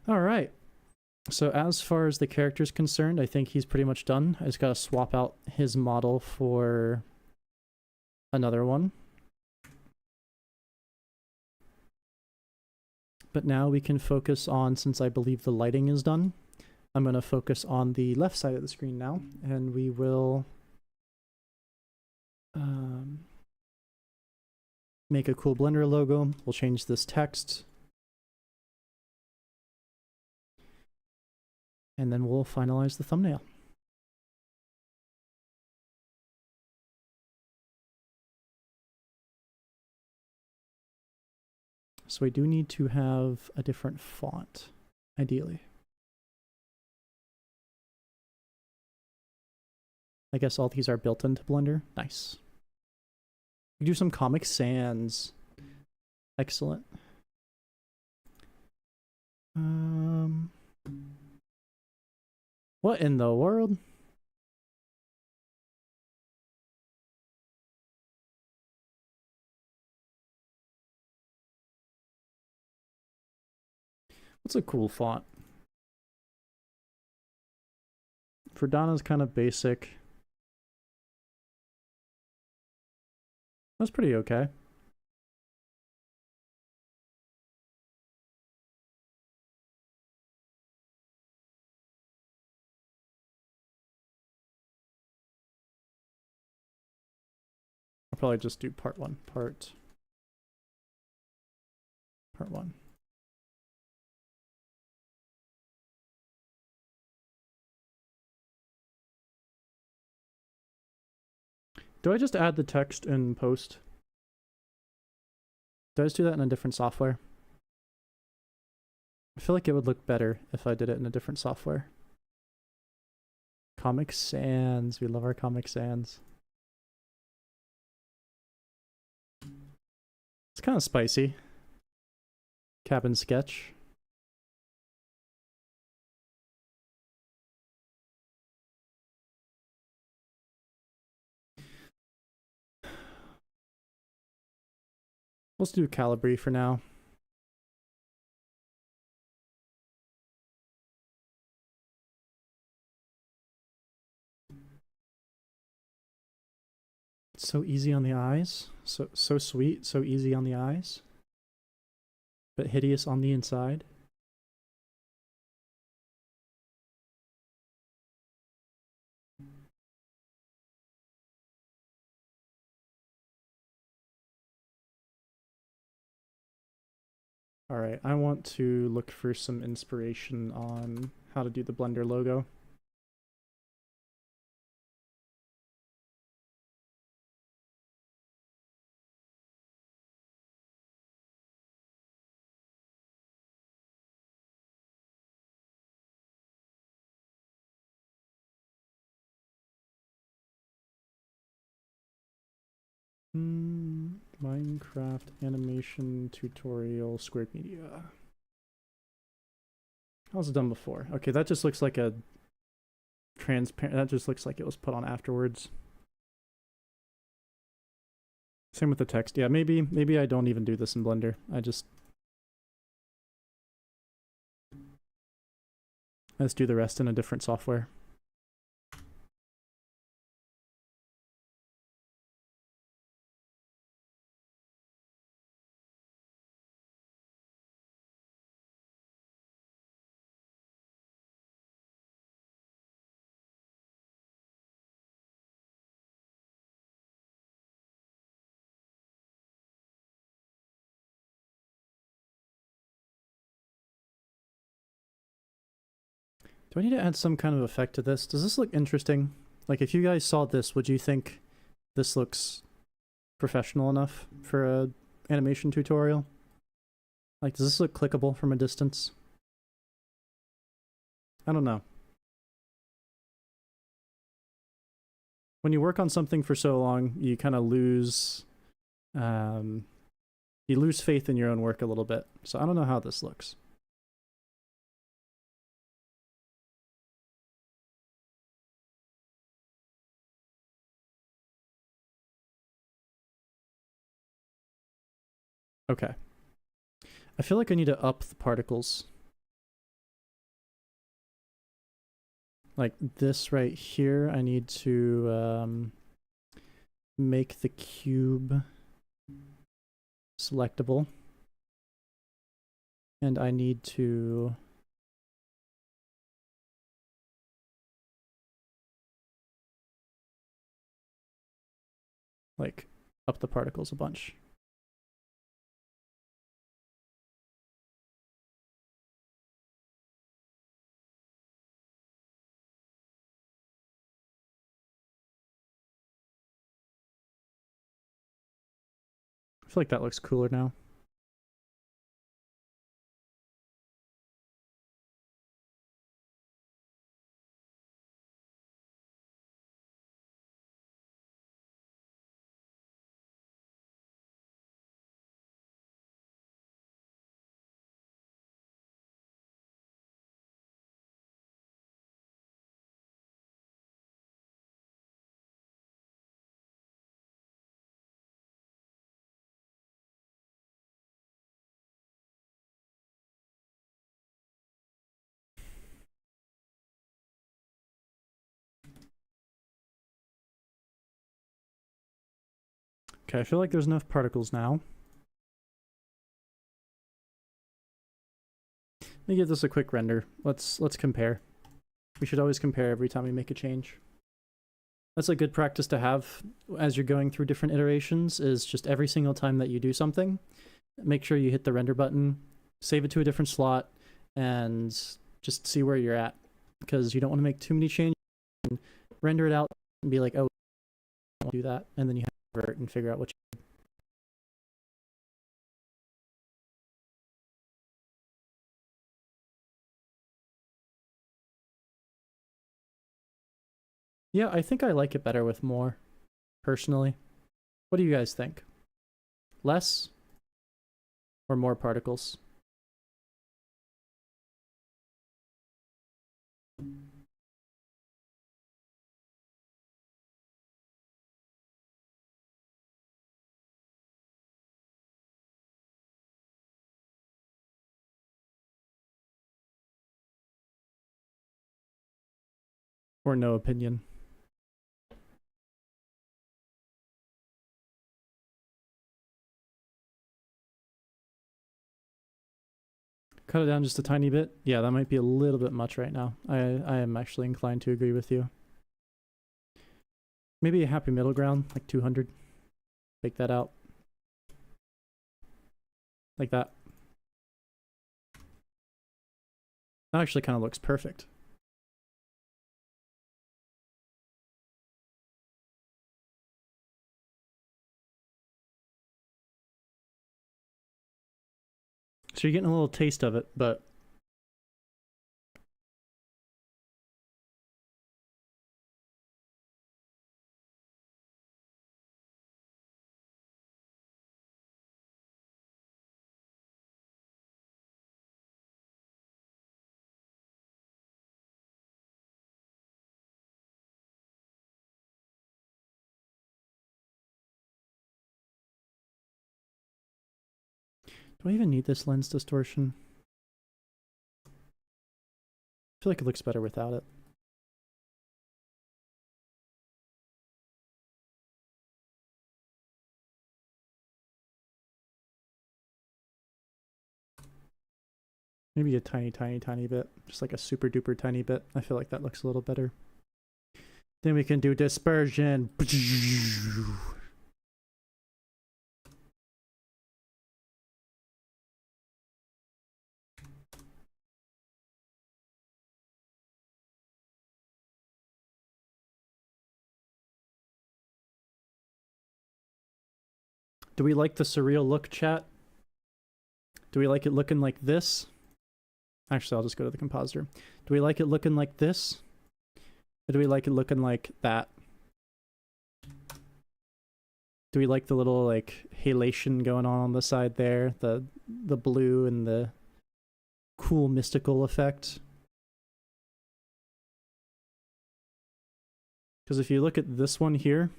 All right. So as far as the character's concerned, I think he's pretty much done. I just gotta swap out his model for another one. But now we can focus on, since I believe the lighting is done, I'm gonna focus on the left side of the screen now, and we will make a cool Blender logo. We'll change this text. And then we'll finalize the thumbnail. So we do need to have a different font, ideally. I guess all these are built into Blender. Nice. We do some Comic Sans. Excellent. What in the world? What's a cool font? Verdana's kind of basic. That's pretty okay. I'll probably just do part one. Part one. Do I just add the text in post? Do I just do that in a different software? I feel like it would look better if I did it in a different software. Comic Sans. We love our Comic Sans. It's kind of spicy. Cabin sketch. Let's do Calibri for now. It's so easy on the eyes. So sweet, so easy on the eyes. But hideous on the inside. Alright, I want to look for some inspiration on how to do the Blender logo. Minecraft animation tutorial squared media. How's it done before? Okay, that just looks like a transparent, that just looks like it was put on afterwards. Same with the text. Yeah, maybe I don't even do this in Blender. I just do the rest in a different software. Do I need to add some kind of effect to this? Does this look interesting? Like, if you guys saw this, would you think this looks professional enough for a animation tutorial? Like, does this look clickable from a distance? I don't know. When you work on something for so long, you kind of lose, you lose faith in your own work a little bit. So I don't know how this looks. Okay. I feel like I need to up the particles. Like this right here, I need to make the cube selectable. And I need to like up the particles a bunch. I feel like that looks cooler now. Okay, I feel like there's enough particles now. Let me give this a quick render. Let's compare. We should always compare every time we make a change. That's a good practice to have as you're going through different iterations, is just every single time that you do something, make sure you hit the render button, save it to a different slot, and just see where you're at. Because you don't want to make too many changes and render it out and be like, oh, I don't do that. And then you have to revert and figure out what you do. Yeah, I think I like it better with more, personally. What do you guys think? Less or more particles? Or no opinion? Cut it down just a tiny bit? Yeah, that might be a little bit much right now. I am actually inclined to agree with you. Maybe a happy middle ground, like 200. Bake that out. Like that. That actually kind of looks perfect. So you're getting a little taste of it, but do I even need this lens distortion? I feel like it looks better without it. Maybe a tiny, tiny, tiny bit. Just like a super duper tiny bit. I feel like that looks a little better. Then we can do dispersion. Do we like the surreal look, chat? Do we like it looking like this? Actually, I'll just go to the compositor. Do we like it looking like this? Or do we like it looking like that? Do we like the little like halation going on the side there? The blue and the cool mystical effect? Because if you look at this one here,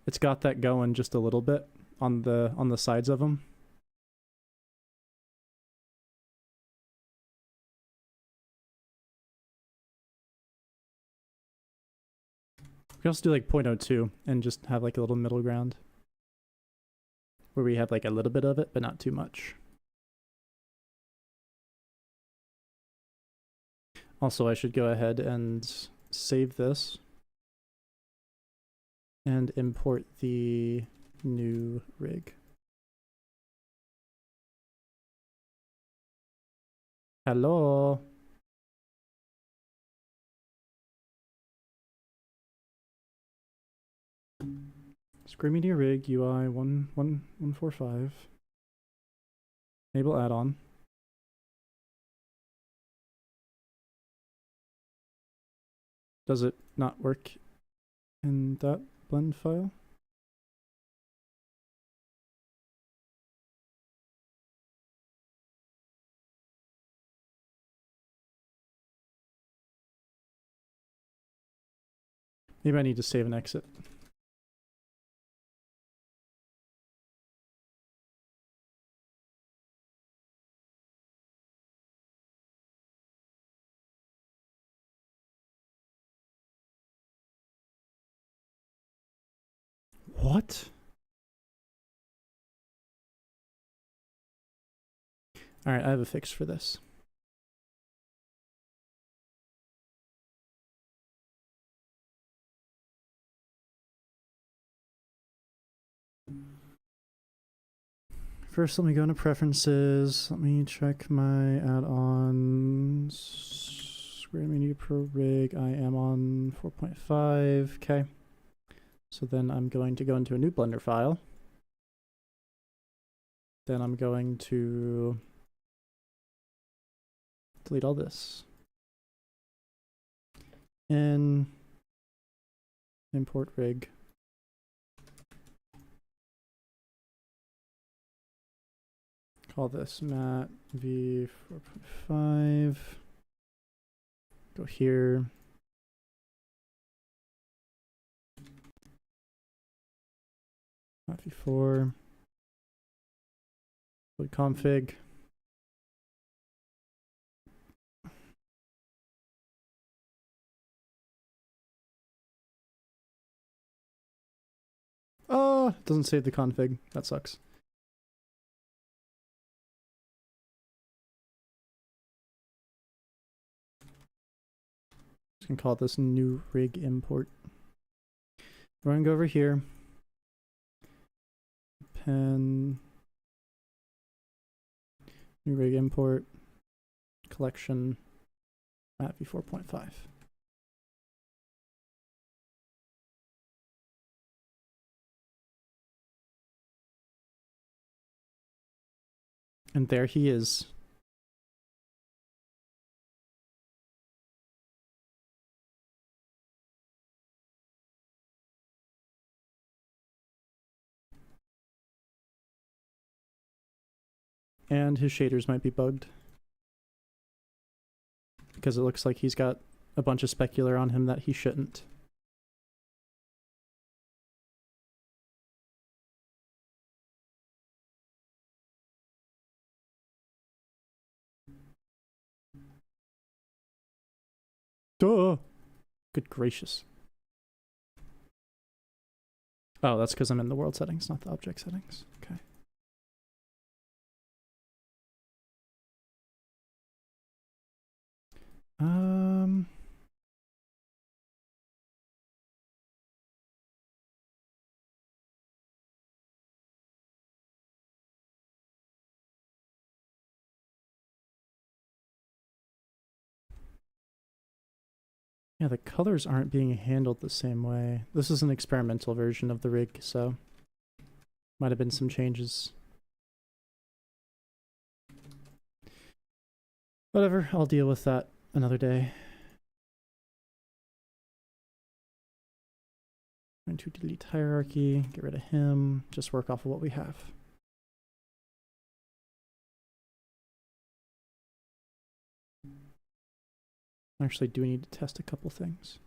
it's got that going just a little bit on the sides of them. We can also do like 0.02 and just have like a little middle ground where we have like a little bit of it, but not too much. Also, I should go ahead and save this and import the new rig. Hello. Screen Media Rig UI 1.1.145. Enable add-on. Does it not work in that blend file? Maybe I need to save and exit. What? Alright, I have a fix for this. First, let me go into preferences. Let me check my add-ons. Square Media Pro Rig. I am on 4.5. Okay. So then I'm going to go into a new Blender file. Then I'm going to delete all this. And import rig. Call this Mat V 4.5. Go here. Mat V4. Load config. Oh, it doesn't save the config. That sucks. Just gonna call this new rig import. We're gonna go over here. Pen. New rig import. Collection. Mat V4.5. And there he is. And his shaders might be bugged, because it looks like he's got a bunch of specular on him that he shouldn't. Duh! Good gracious. Oh, that's because I'm in the world settings, not the object settings. Okay. Yeah, the colors aren't being handled the same way. This is an experimental version of the rig, so Might have been some changes. Whatever, I'll deal with that another day. Going to delete hierarchy, get rid of him, just work off of what we have. Actually, do we need to test a couple things?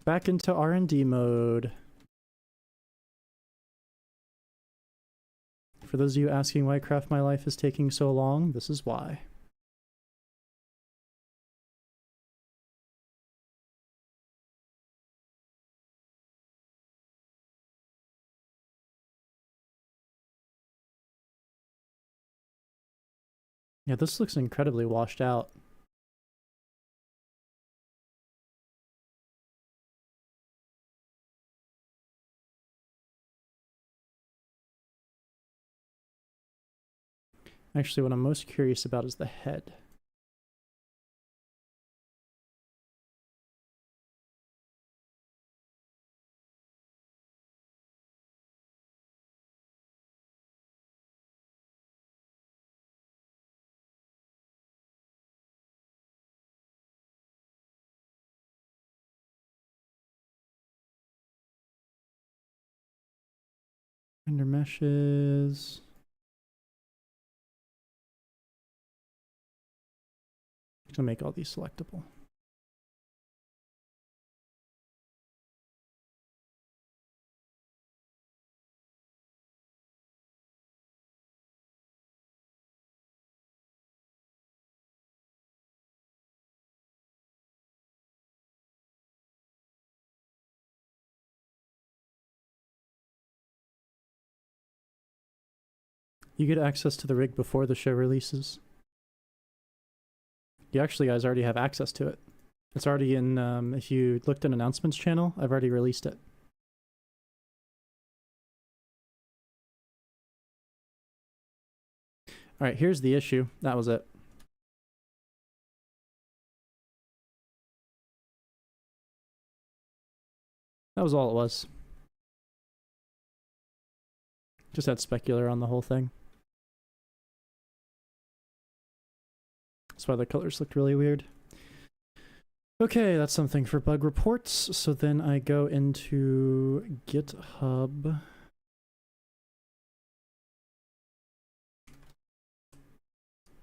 Back into R&D mode. For those of you asking why Craft My Life is taking so long, this is why. Yeah, this looks incredibly washed out. Actually, what I'm most curious about is the head. Render meshes. To make all these selectable. You get access to the rig before the show releases. You actually guys already have access to it. It's already in, if you looked at announcements channel, I've already released it. All right, here's the issue. That was it. That was all it was. Just had specular on the whole thing. That's why the colors looked really weird. Okay, that's something for bug reports. So then I go into GitHub.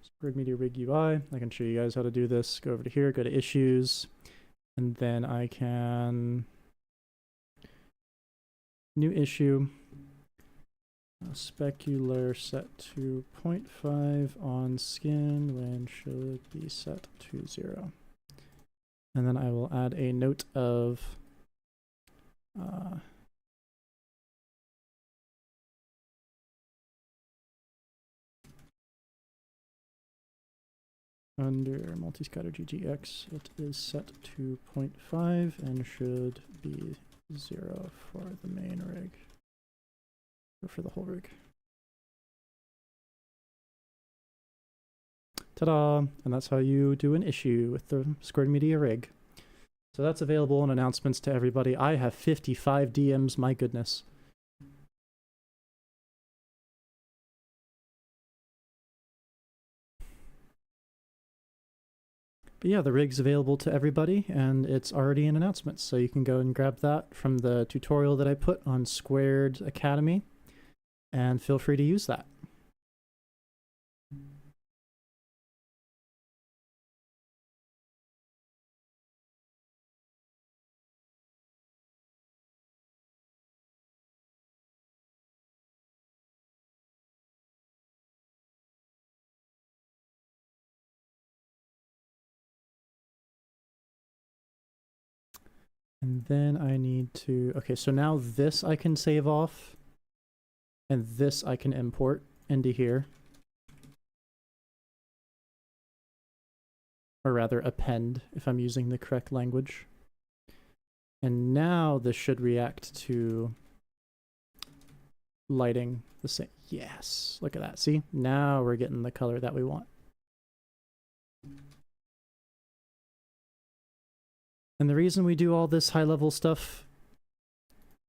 Squared Media Rig UI. I can show you guys how to do this. Go over to here, go to issues, and then I can new issue. Specular set to 0.5 on skin when should be set to 0. And then I will add a note of under multi-scatter GGX, it is set to 0.5 and should be 0 for the main rig. Or for the whole rig. Ta-da! And that's how you do an issue with the Squared Media rig. So that's available in announcements to everybody. I have 55 DMs, my goodness. But yeah, the rig's available to everybody, and it's already in announcements, so you can go and grab that from the tutorial that I put on Squared Academy. And feel free to use that. And then I need to, okay, so now this I can save off. And this I can import into here. Or rather append, if I'm using the correct language. And now this should react to lighting the same. Yes, look at that. See, now we're getting the color that we want. And the reason we do all this high level stuff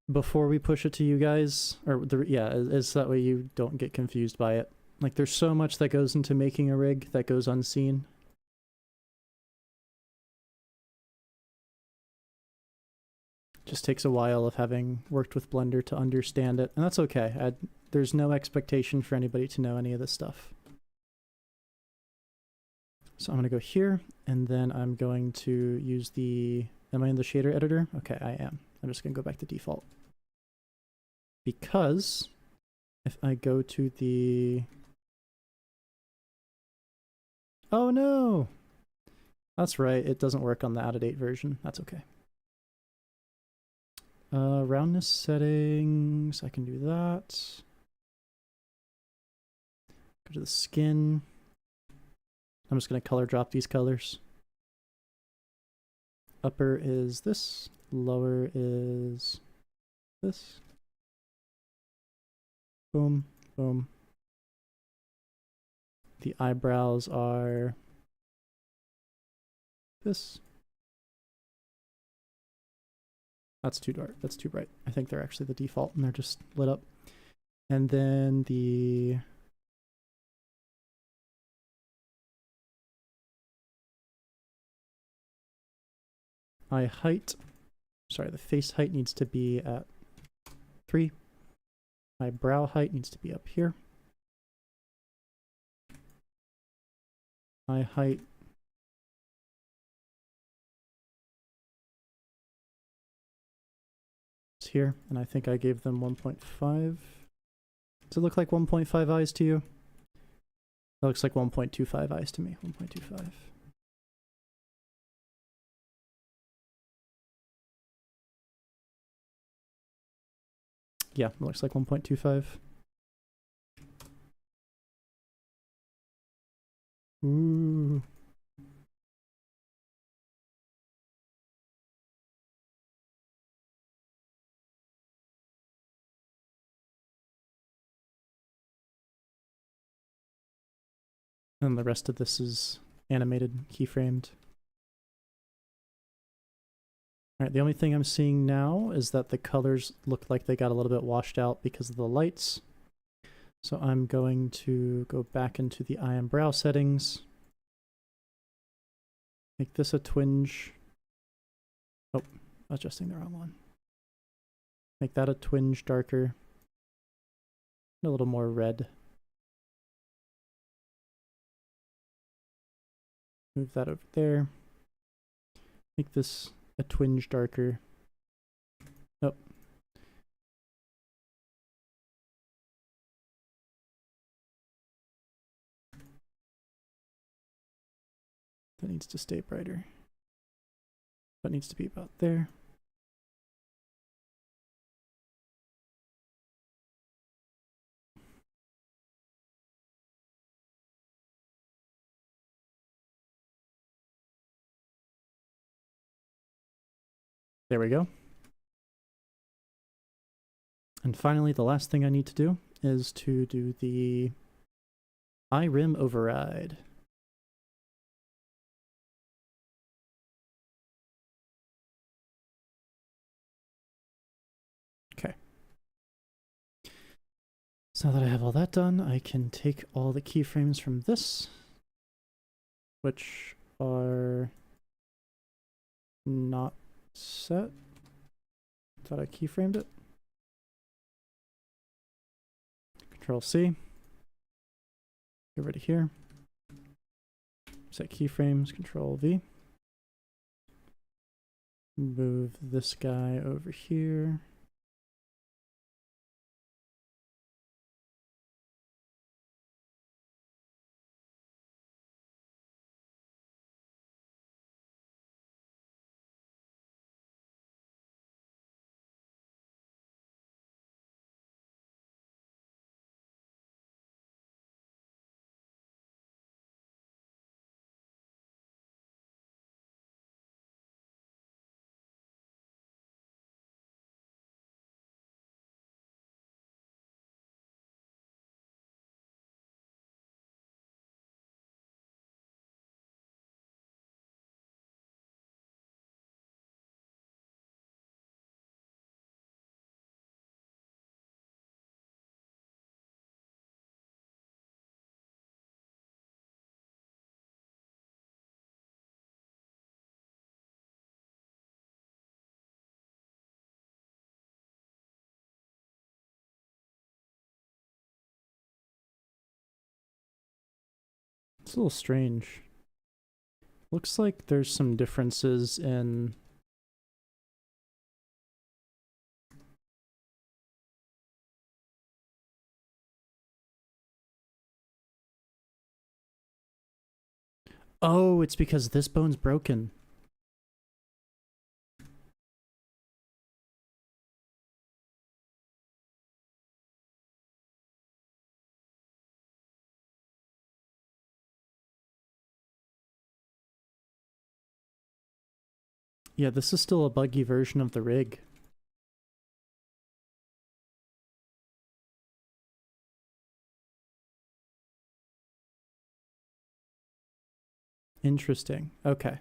before we push it to you guys, is that way you don't get confused by it. Like, there's so much that goes into making a rig that goes unseen. Just takes a while of having worked with Blender to understand it, and that's okay. There's no expectation for anybody to know any of this stuff. So I'm going to go here, and then I'm going to use the... Am I in the shader editor? Okay, I am. I'm just going to go back to default. Because if I go to the... Oh no! That's right, it doesn't work on the out-of-date version. That's okay. Roundness settings, I can do that. Go to the skin. I'm just going to color drop these colors. Upper is this, lower is this. Boom, boom. The eyebrows are this. That's too dark, that's too bright. I think they're actually the default and they're just lit up. And then the eye height, sorry, the face height needs to be at 3. My brow height needs to be up here. Eye height is here, and I think I gave them 1.5. Does it look like 1.5 eyes to you? It looks like 1.25 eyes to me, 1.25. Yeah, it looks like 1.25. Ooh. And the rest of this is animated, keyframed. Alright, the only thing I'm seeing now is that the colors look like they got a little bit washed out because of the lights. So I'm going to go back into the eye and brow settings. Make this a twinge. Oh, adjusting the wrong one. Make that a twinge darker. A little more red. Move that over there. Make this a twinge darker. Oh. That needs to stay brighter. That needs to be about there. There we go. And finally, the last thing I need to do is to do the eye rim override. Okay. So now that I have all that done, I can take all the keyframes from this, which are not set. Thought I keyframed it. Control C. Get rid of here. Set keyframes, Control V. Move this guy over here. It's a little strange. Looks like there's some differences in... Oh, it's because this bone's broken. Yeah, this is still a buggy version of the rig. Interesting. Okay.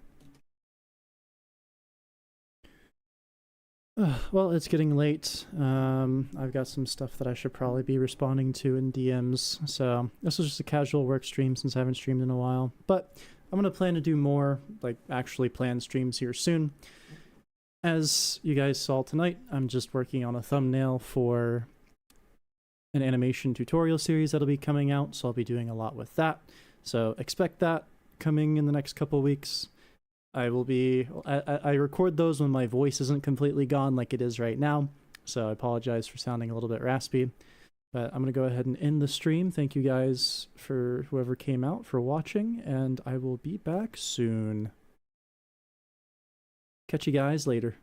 Well, it's getting late. I've got some stuff that I should probably be responding to in DMs. So this was just a casual work stream since I haven't streamed in a while. But I'm going to plan to do more, like actually planned streams here soon. As you guys saw tonight, I'm just working on a thumbnail for an animation tutorial series that'll be coming out. So I'll be doing a lot with that. So expect that coming in the next couple weeks. I record those when my voice isn't completely gone like it is right now, so I apologize for sounding a little bit raspy. But I'm going to go ahead and end the stream. Thank you guys for whoever came out for watching, and I will be back soon. Catch you guys later.